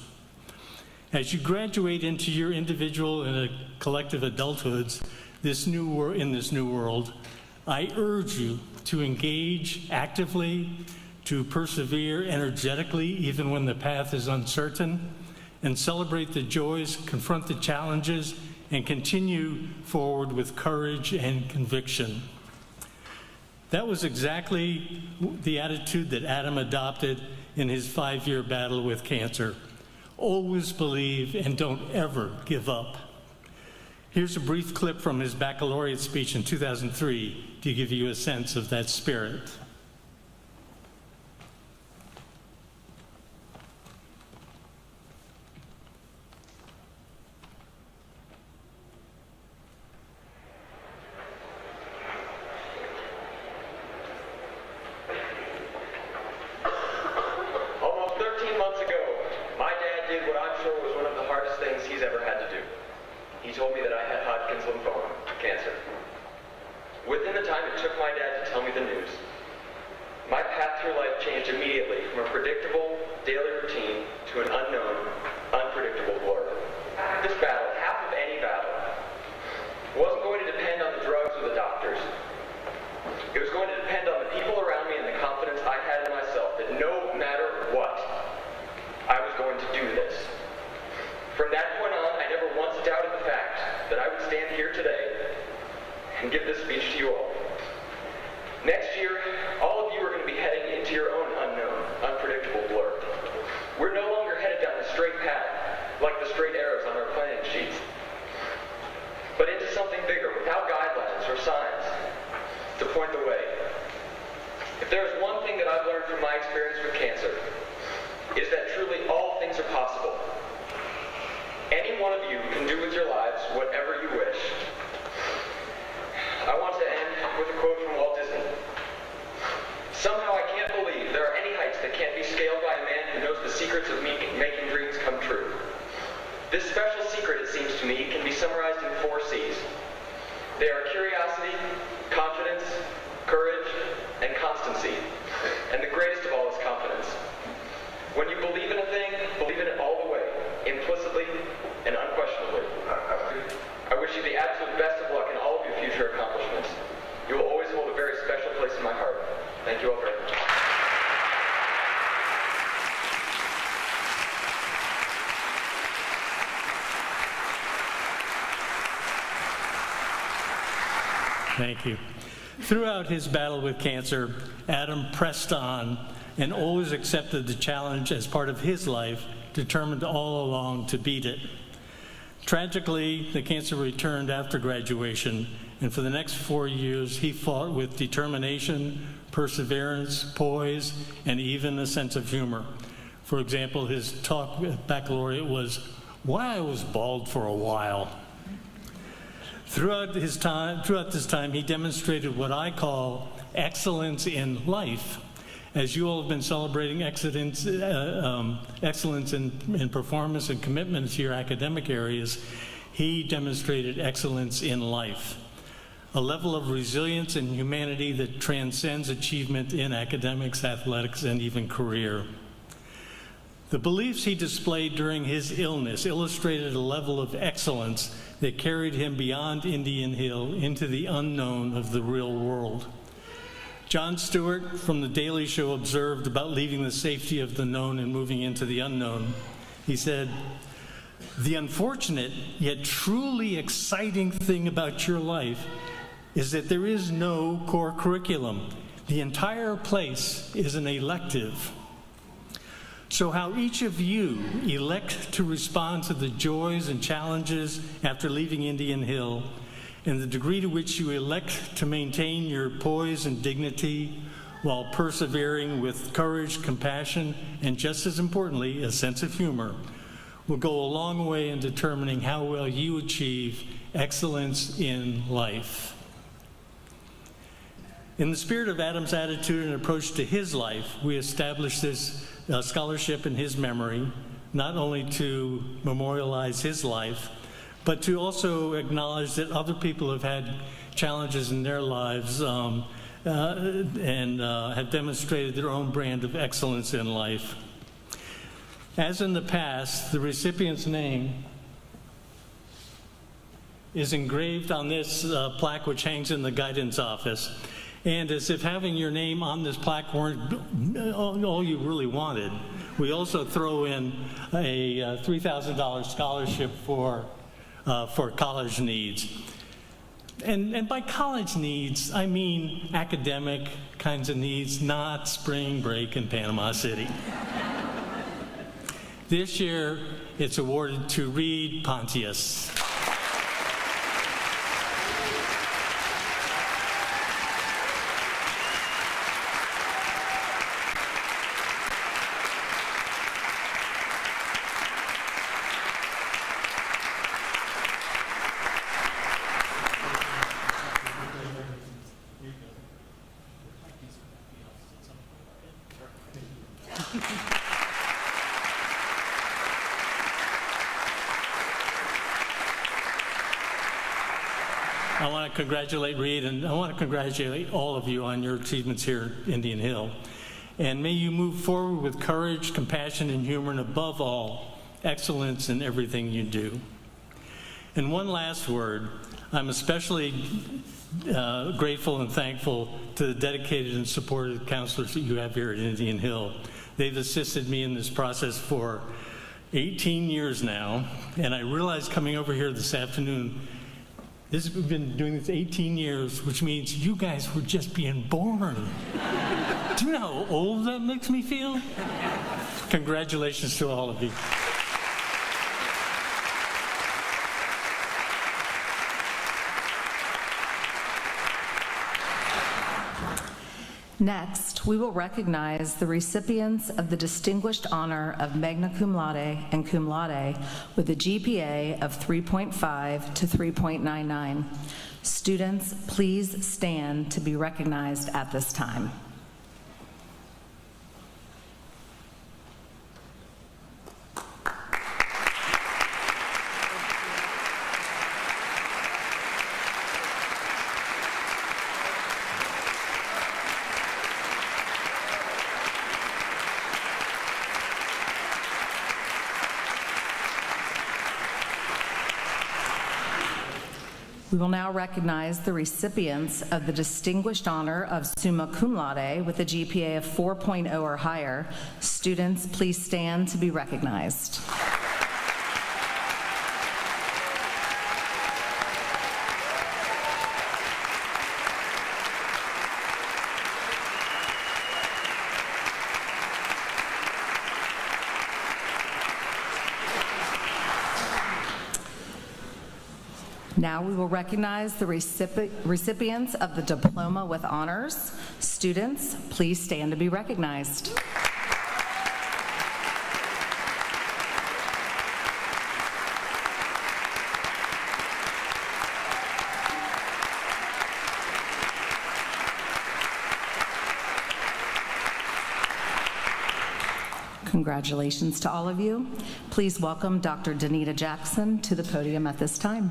As you graduate into your individual and collective adulthoods in this new world, I urge you to engage actively, to persevere energetically even when the path is uncertain, and celebrate the joys, confront the challenges, and continue forward with courage and conviction. That was exactly the attitude that Adam adopted in his 5-year battle with cancer. Always believe and don't ever give up. Here's a brief clip from his baccalaureate speech in 2003 to give you a sense of that spirit. Thank you. Throughout his battle with cancer, Adam pressed on and always accepted the challenge as part of his life, determined all along to beat it. Tragically, the cancer returned after graduation, and for the next 4 years, he fought with determination, perseverance, poise, and even a sense of humor. For example, his talk at baccalaureate was, "Why I was bald for a while." Throughout this time, he demonstrated what I call excellence in life. As you all have been celebrating excellence in performance and commitment to your academic areas, he demonstrated excellence in life. a level of resilience and humanity that transcends achievement in academics, athletics, and even career. The beliefs he displayed during his illness illustrated a level of excellence that carried him beyond Indian Hill into the unknown of the real world. Jon Stewart from The Daily Show observed about leaving the safety of the known and moving into the unknown. He said, "The unfortunate yet truly exciting thing about your life is that there is no core curriculum. The entire place is an elective." So how each of you elect to respond to the joys and challenges after leaving Indian Hill, and the degree to which you elect to maintain your poise and dignity while persevering with courage, compassion, and just as importantly, a sense of humor, will go a long way in determining how well you achieve excellence in life. In the spirit of Adam's attitude and approach to his life, we established this scholarship in his memory, not only to memorialize his life, but to also acknowledge that other people have had challenges in their lives and have demonstrated their own brand of excellence in life. As in the past, the recipient's name is engraved on this plaque which hangs in the guidance office. And as if having your name on this plaque weren't all you really wanted, we also throw in a $3,000 scholarship for college needs. And by college needs, I mean academic kinds of needs, not spring break in Panama City. This year, it's awarded to Reed Pontius. I want to congratulate Reed, and I want to congratulate all of you on your achievements here at Indian Hill. And may you move forward with courage, compassion, and humor, and above all, excellence in everything you do. And one last word. I'm especially grateful and thankful to the dedicated and supportive counselors that you have here at Indian Hill. They've assisted me in this process for 18 years now, and I realized coming over here this afternoon, we've been doing this 18 years, which means you guys were just being born. Do you know how old that makes me feel? Congratulations to all of you. Next, we will recognize the recipients of the Distinguished Honor of Magna Cum Laude and Cum Laude with a GPA of 3.5 to 3.99. Students, please stand to be recognized at this time. We will now recognize the recipients of the Distinguished Honor of Summa Cum Laude with a GPA of 4.0 or higher. Students, please stand to be recognized. Now we will recognize the recipients of the Diploma with Honors. Students, please stand to be recognized. Congratulations to all of you. Please welcome Dr. Danita Jackson to the podium at this time.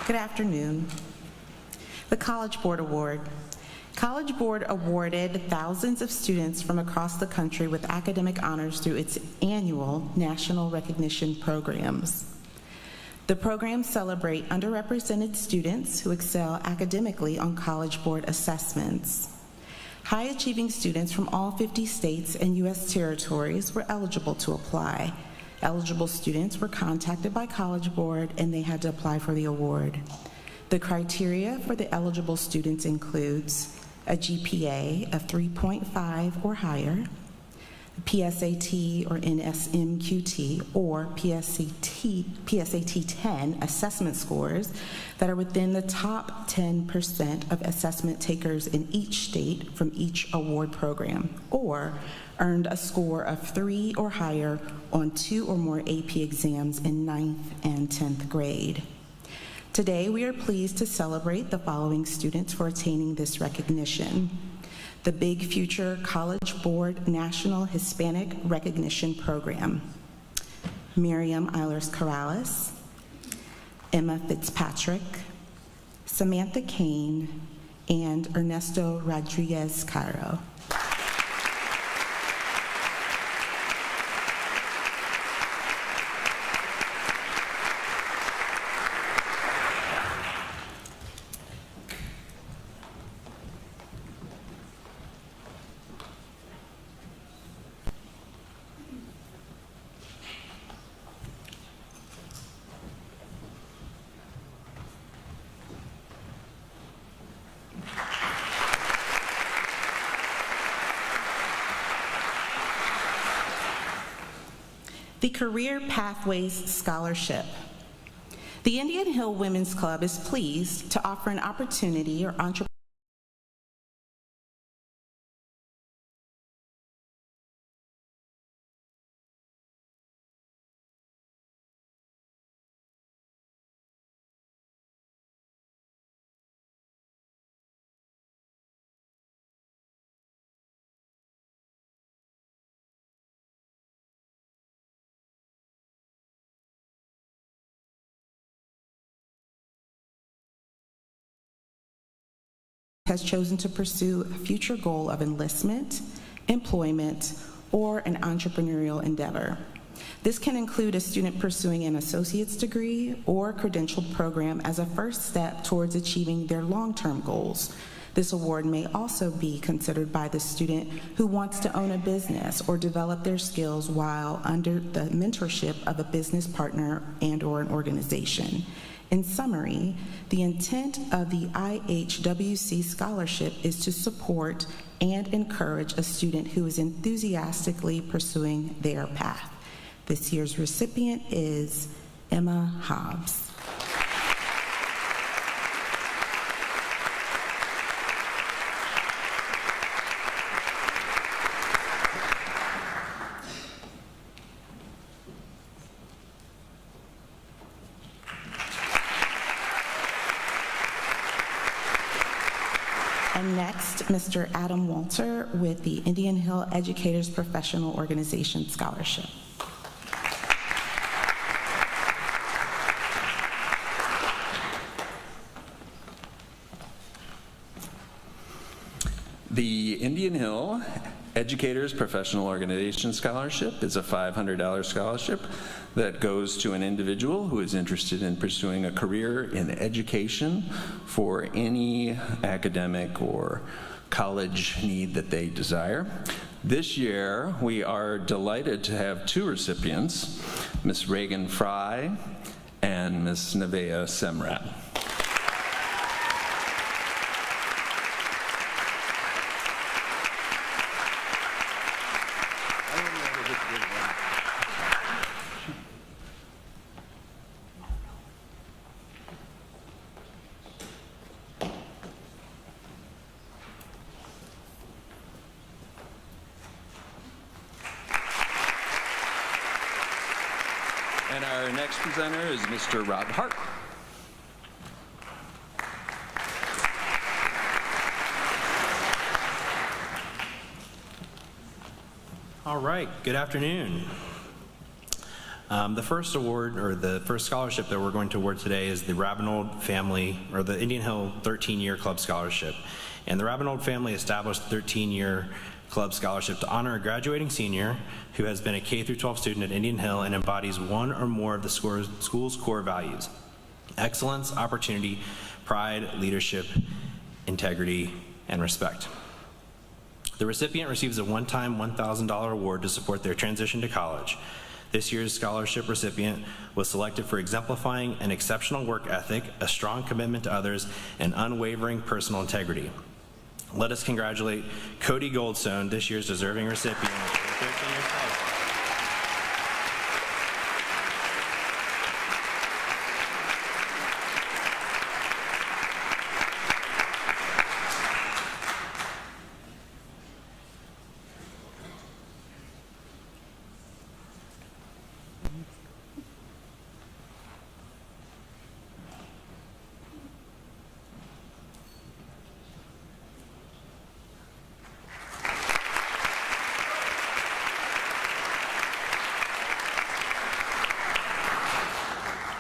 Good afternoon. The College Board Award. College Board awarded thousands of students from across the country with academic honors through its annual national recognition programs. The programs celebrate underrepresented students who excel academically on College Board assessments. High-achieving students from all 50 states and U.S. territories were eligible to apply. Eligible students were contacted by College Board and they had to apply for the award. The criteria for the eligible students includes a GPA of 3.5 or higher, PSAT or NSMQT or PSAT 10 assessment scores that are within the top 10% of assessment takers in each state from each award program, or earned a score of 3 or higher on 2 or more AP exams in 9th and 10th grade. Today, we are pleased to celebrate the following students for attaining this recognition. The Big Future College Board National Hispanic Recognition Program. Miriam Eilers-Corrales, Emma Fitzpatrick, Samantha Kane, and Ernesto Rodriguez-Cairo. The Career Pathways Scholarship. The Indian Hill Women's Club is pleased to offer an opportunity or entrepreneurship has chosen to pursue a future goal of enlistment, employment, or an entrepreneurial endeavor. This can include a student pursuing an associate's degree or credentialed program as a first step towards achieving their long-term goals. This award may also be considered by the student who wants to own a business or develop their skills while under the mentorship of a business partner and/or an organization. In summary, the intent of the IHWC scholarship is to support and encourage a student who is enthusiastically pursuing their path. This year's recipient is Emma Hobbs. And next, Mr. Adam Walter with the Indian Hill Educators Professional Organization Scholarship. The Indian Hill Educators Professional Organization Scholarship is a $500 scholarship that goes to an individual who is interested in pursuing a career in education for any academic or college need that they desire. This year, we are delighted to have 2 recipients, Ms. Reagan Fry and Ms. Nevaeh Semrat. And our next presenter is Mr. Rob Hart. All right, good afternoon. The first award, or the first scholarship that we're going to award today, is the Rabinold Family, or the Indian Hill 13-Year Club Scholarship. And the Rabinold family established the 13-year club scholarship to honor a graduating senior who has been a K-12 student at Indian Hill and embodies one or more of the school's core values: excellence, opportunity, pride, leadership, integrity, and respect. The recipient receives a one-time $1,000 award to support their transition to college. This year's scholarship recipient was selected for exemplifying an exceptional work ethic, a strong commitment to others, and unwavering personal integrity. Let us congratulate Cody Goldstone, this year's deserving recipient, for 13 years scholarship.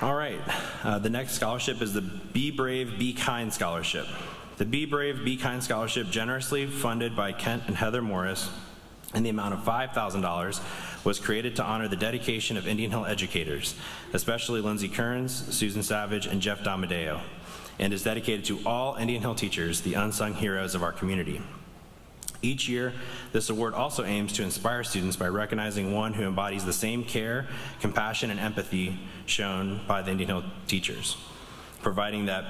All right, the next scholarship is the Be Brave, Be Kind Scholarship. The Be Brave, Be Kind Scholarship, generously funded by Kent and Heather Morris in the amount of $5,000, was created to honor the dedication of Indian Hill educators, especially Lindsay Kearns, Susan Savage, and Jeff Damadeo, and is dedicated to all Indian Hill teachers, the unsung heroes of our community. Each year, this award also aims to inspire students by recognizing one who embodies the same care, compassion, and empathy shown by the Indian Hill teachers, providing that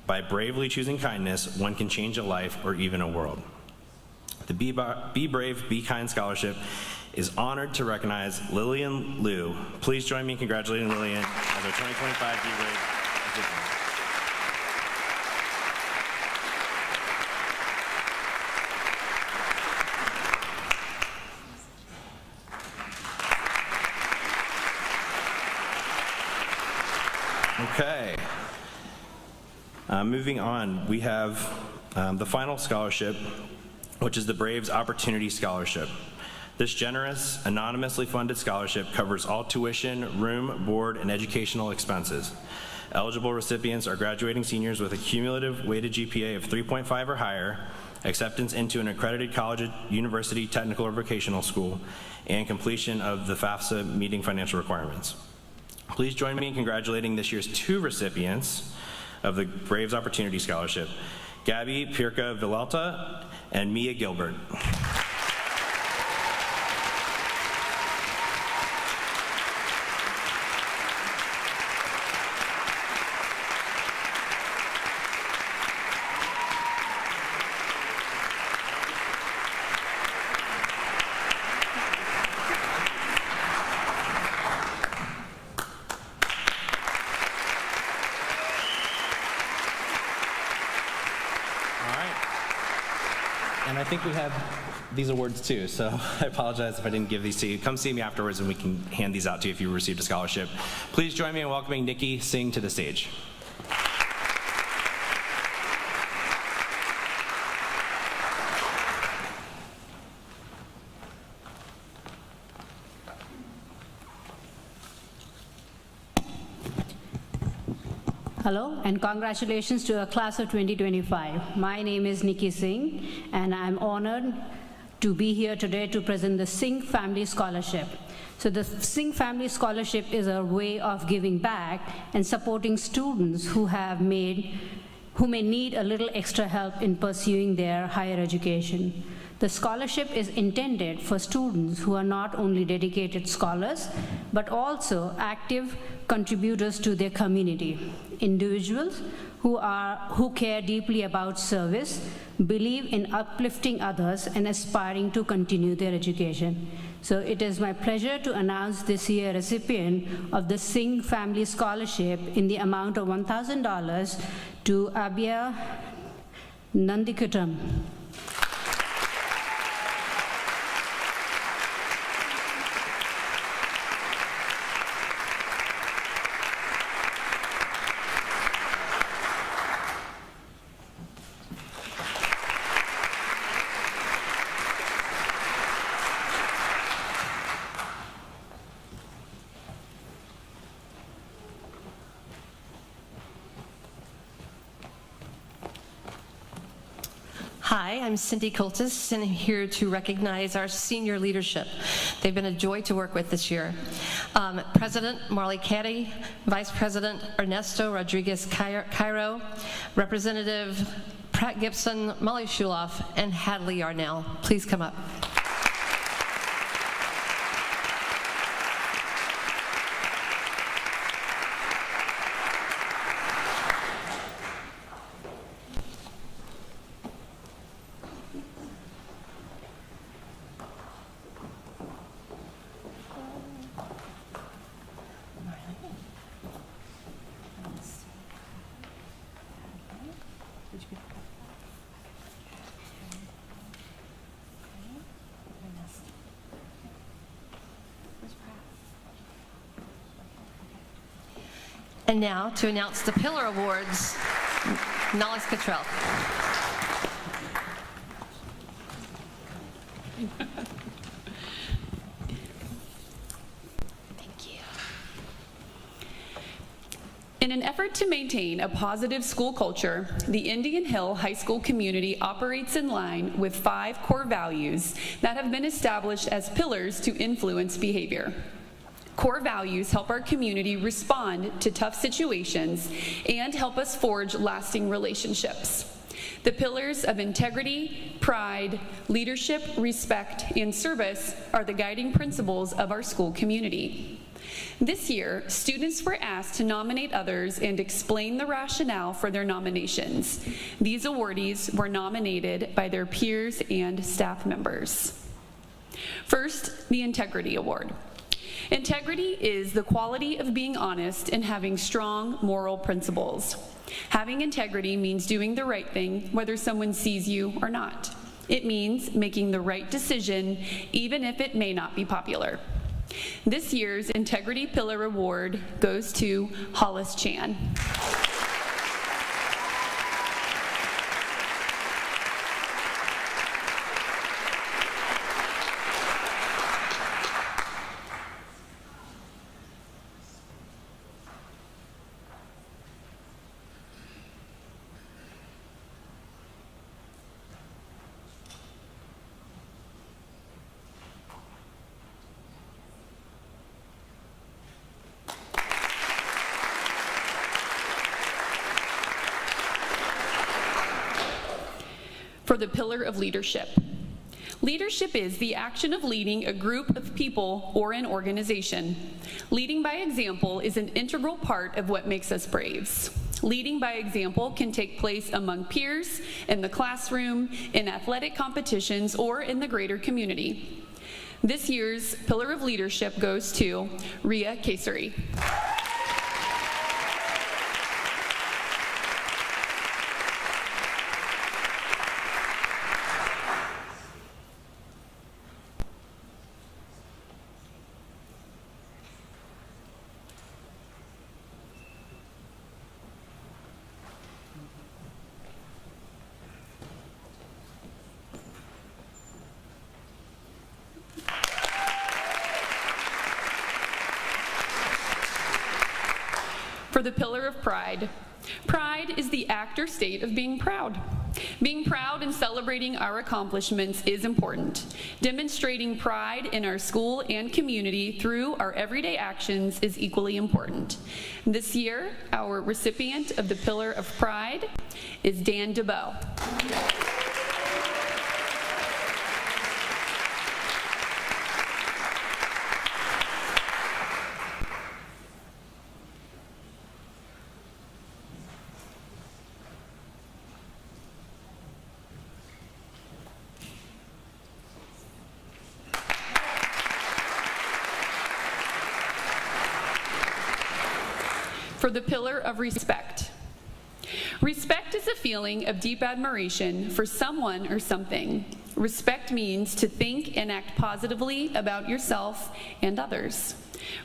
by bravely choosing kindness, one can change a life or even a world. The Be Brave, Be Kind Scholarship is honored to recognize Lillian Liu. Please join me in congratulating Lillian as our 2025 Be Brave recipient. Okay. Moving on, we have the final scholarship, which is the Braves Opportunity Scholarship. This generous, anonymously funded scholarship covers all tuition, room, board, and educational expenses. Eligible recipients are graduating seniors with a cumulative weighted GPA of 3.5 or higher, acceptance into an accredited college, university, technical, or vocational school, and completion of the FAFSA meeting financial requirements. Please join me in congratulating this year's two recipients of the Braves Opportunity Scholarship, Gabby Pirka Villalta and Mia Gilbert. And I think we have these awards too, so I apologize if I didn't give these to you. Come see me afterwards and we can hand these out to you if you received a scholarship. Please join me in welcoming Nikki Singh to the stage. Hello, and congratulations to the class of 2025. My name is Nikki Singh, and I'm honored to be here today to present the Singh Family Scholarship. So the Singh Family Scholarship is a way of giving back and supporting students who may need a little extra help in pursuing their higher education. The scholarship is intended for students who are not only dedicated scholars, but also active contributors to their community. Individuals who care deeply about service, believe in uplifting others, and aspiring to continue their education. So it is my pleasure to announce this year's recipient of the Singh Family Scholarship in the amount of $1,000 to Abia Nandikutam. Hi, I'm Cindy Coltis, and I'm here to recognize our senior leadership. They've been a joy to work with this year. President Marley Caddy, Vice President Ernesto Rodriguez Cairo, Representative Pratt Gibson, Molly Shuloff, and Hadley Yarnell. Please come up. And now to announce the Pillar Awards, Nollis Cottrell. In an effort to maintain a positive school culture, the Indian Hill High School community operates in line with 5 core values that have been established as pillars to influence behavior. Core values help our community respond to tough situations and help us forge lasting relationships. The pillars of integrity, pride, leadership, respect, and service are the guiding principles of our school community. This year, students were asked to nominate others and explain the rationale for their nominations. These awardees were nominated by their peers and staff members. First, the Integrity Award. Integrity is the quality of being honest and having strong moral principles. Having integrity means doing the right thing, whether someone sees you or not. It means making the right decision, even if it may not be popular. This year's Integrity Pillar Award goes to Hollis Chan. For the Pillar of Leadership. Leadership is the action of leading a group of people or an organization. Leading by example is an integral part of what makes us Braves. Leading by example can take place among peers, in the classroom, in athletic competitions, or in the greater community. This year's Pillar of Leadership goes to Ria Kesari. For the Pillar of Pride. Pride is the act or state of being proud. Being proud and celebrating our accomplishments is important. Demonstrating pride in our school and community through our everyday actions is equally important. This year, our recipient of the Pillar of Pride is Dan DeBow. For the Pillar of Respect. Respect is a feeling of deep admiration for someone or something. Respect means to think and act positively about yourself and others.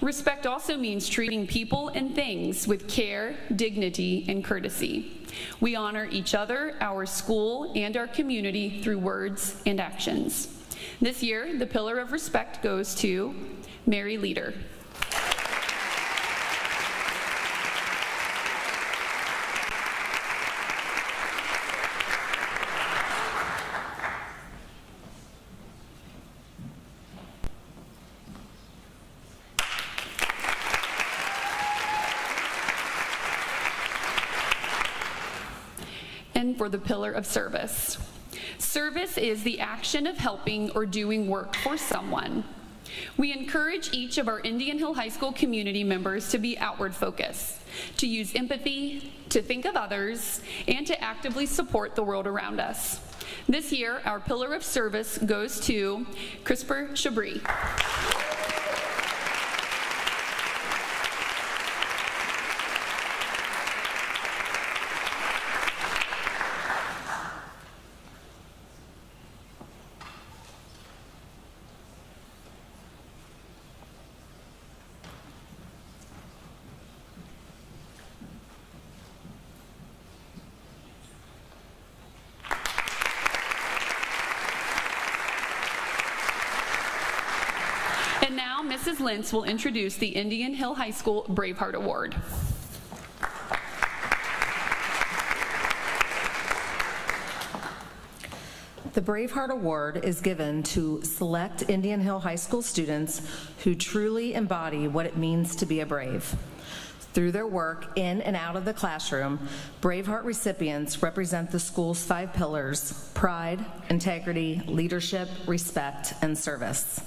Respect also means treating people and things with care, dignity, and courtesy. We honor each other, our school, and our community through words and actions. This year, the Pillar of Respect goes to Mary Leader. for the pillar of service. Service is the action of helping or doing work for someone. We encourage each of our Indian Hill High School community members to be outward focused, to use empathy, to think of others, and to actively support the world around us. This year, our pillar of service goes to Crisper Chabris. And now, Mrs. Lentz will introduce the Indian Hill High School Braveheart Award. The Braveheart Award is given to select Indian Hill High School students who truly embody what it means to be a Brave. Through their work in and out of the classroom, Braveheart recipients represent the school's 5 pillars: pride, integrity, leadership, respect, and service.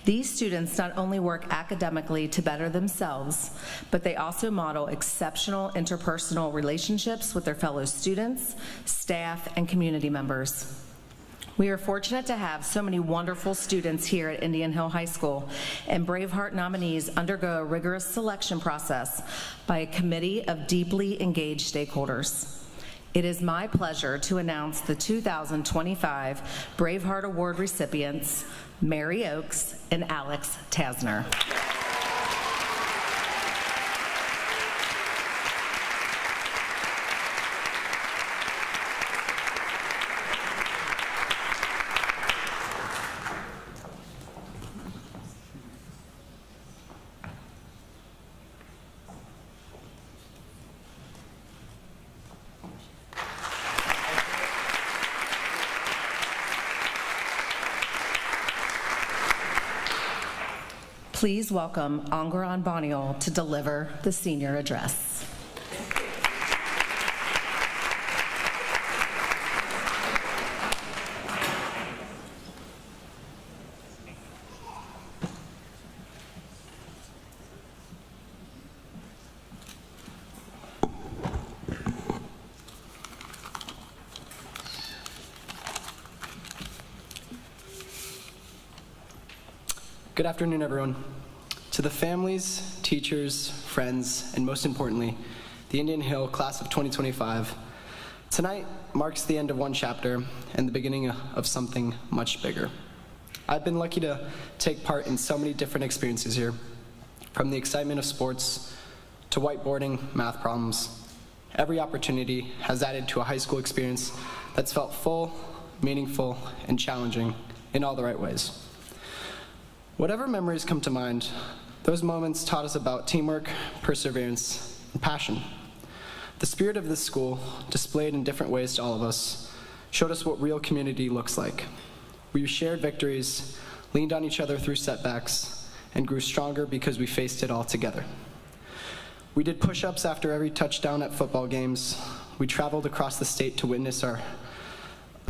These students not only work academically to better themselves, but they also model exceptional interpersonal relationships with their fellow students, staff, and community members. We are fortunate to have so many wonderful students here at Indian Hill High School, and Braveheart nominees undergo a rigorous selection process by a committee of deeply engaged stakeholders. It is my pleasure to announce the 2025 Braveheart Award recipients, Mary Oakes and Alex Tasner. Please welcome Angaran Baniol to deliver the senior address. Good afternoon, everyone. To the families, teachers, friends, and most importantly, the Indian Hill Class of 2025, tonight marks the end of one chapter and the beginning of something much bigger. I've been lucky to take part in so many different experiences here, from the excitement of sports to whiteboarding math problems. Every opportunity has added to a high school experience that's felt full, meaningful, and challenging in all the right ways. Whatever memories come to mind, those moments taught us about teamwork, perseverance, and passion. The spirit of this school, displayed in different ways to all of us, showed us what real community looks like. We shared victories, leaned on each other through setbacks, and grew stronger because we faced it all together. We did push-ups after every touchdown at football games. We traveled across the state to witness our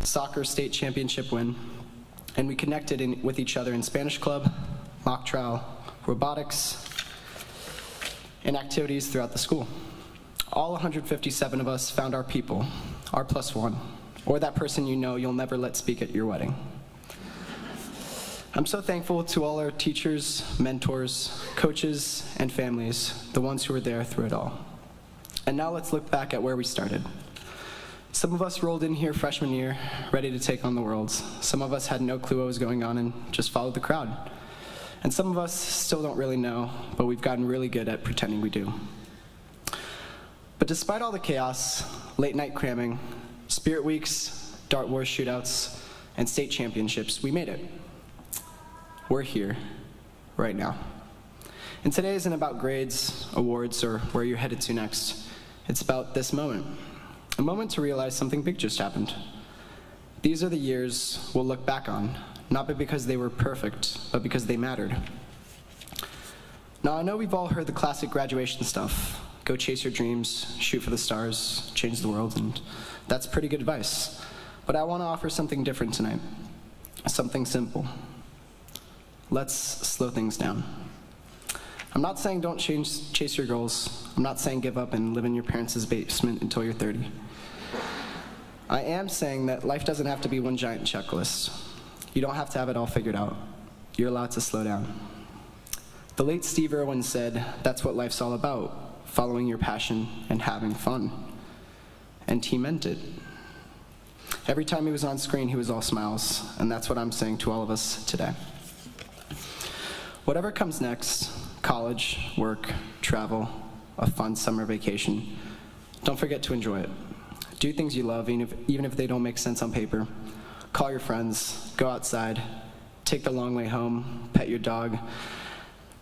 soccer state championship win. And we connected with each other in Spanish club, mock trial, robotics, and activities throughout the school. All 157 of us found our people, our +1, or that person you know you'll never let speak at your wedding. I'm so thankful to all our teachers, mentors, coaches, and families, the ones who were there through it all. And now let's look back at where we started. Some of us rolled in here freshman year, ready to take on the world. Some of us had no clue what was going on and just followed the crowd. And some of us still don't really know, but we've gotten really good at pretending we do. But despite all the chaos, late night cramming, spirit weeks, Dart Wars shootouts, and state championships, we made it. We're here, right now. And today isn't about grades, awards, or where you're headed to next. It's about this moment. A moment to realize something big just happened. These are the years we'll look back on, not because they were perfect, but because they mattered. Now, I know we've all heard the classic graduation stuff. Go chase your dreams, shoot for the stars, change the world, and That's pretty good advice. But I want to offer something different tonight. Something simple. Let's slow things down. I'm not saying don't chase your goals. I'm not saying give up and live in your parents' basement until you're 30. I am saying that life doesn't have to be one giant checklist. You don't have to have it all figured out. You're allowed to slow down. The late Steve Irwin said, that's what life's all about, following your passion and having fun. And he meant it. Every time he was on screen, he was all smiles, and that's what I'm saying to all of us today. Whatever comes next, college, work, travel, a fun summer vacation, don't forget to enjoy it. Do things you love, even if they don't make sense on paper. Call your friends, go outside, take the long way home, pet your dog,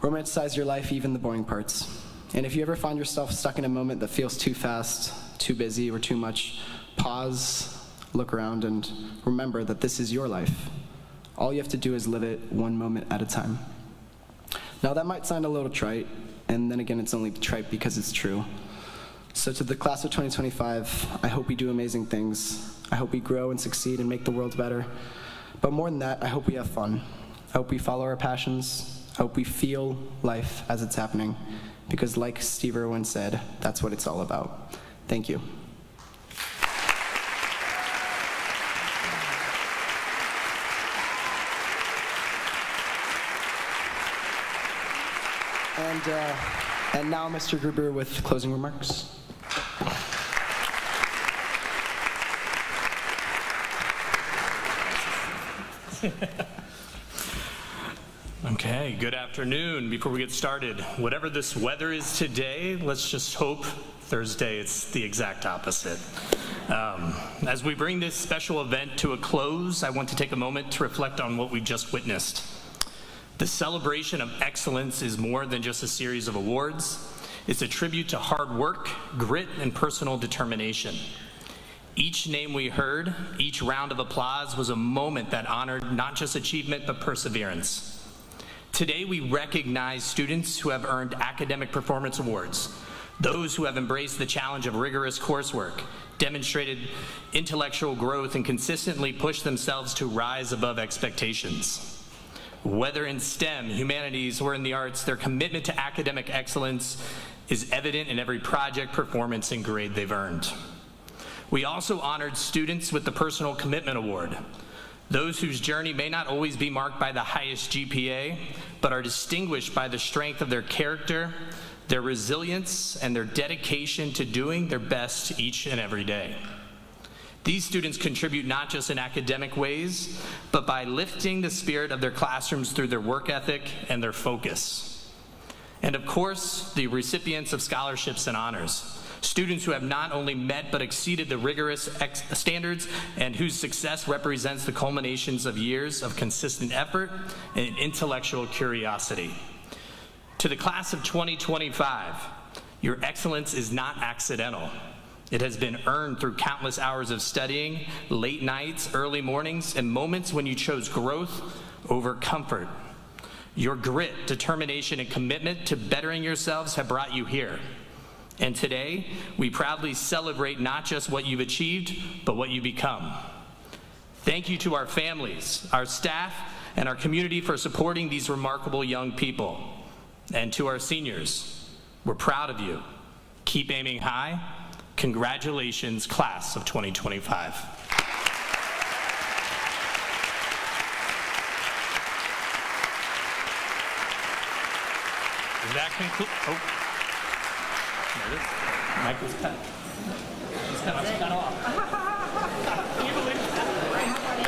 romanticize your life, even the boring parts. And if you ever find yourself stuck in a moment that feels too fast, too busy, or too much, pause, look around, and remember that this is your life. All you have to do is live it one moment at a time. Now that might sound a little trite, and then again it's only trite because it's true. So to the class of 2025, I hope we do amazing things. I hope we grow and succeed and make the world better. But more than that, I hope we have fun. I hope we follow our passions. I hope we feel life as it's happening. Because like Steve Irwin said, that's what it's all about. Thank you. And now Mr. Gruber with closing remarks. Okay, good afternoon. Before we get started, whatever this weather is today, let's just hope Thursday it's the exact opposite. As we bring this special event to a close, I want to take a moment to reflect on what we just witnessed. The celebration of excellence is more than just a series of awards. It's a tribute to hard work, grit, and personal determination. Each name we heard, each round of applause was a moment that honored not just achievement, but perseverance. Today, we recognize students who have earned academic performance awards, those who have embraced the challenge of rigorous coursework, demonstrated intellectual growth, and consistently pushed themselves to rise above expectations. Whether in STEM, humanities, or in the arts, their commitment to academic excellence is evident in every project, performance, and grade they've earned. We also honored students with the Personal Commitment Award, those whose journey may not always be marked by the highest GPA, but are distinguished by the strength of their character, their resilience, and their dedication to doing their best each and every day. These students contribute not just in academic ways, but by lifting the spirit of their classrooms through their work ethic and their focus. And of course, the recipients of scholarships and honors, students who have not only met but exceeded the rigorous standards and whose success represents the culminations of years of consistent effort and intellectual curiosity. To the class of 2025, your excellence is not accidental. It has been earned through countless hours of studying, late nights, early mornings, and moments when you chose growth over comfort. Your grit, determination, and commitment to bettering yourselves have brought you here. And today, we proudly celebrate not just what you've achieved, but what you become. Thank you to our families, our staff, and our community for supporting these remarkable young people. And to our seniors, we're proud of you. Keep aiming high. Congratulations, class of 2025. Does that conclude? Oh, there it is. Michael's cut. He's cut off.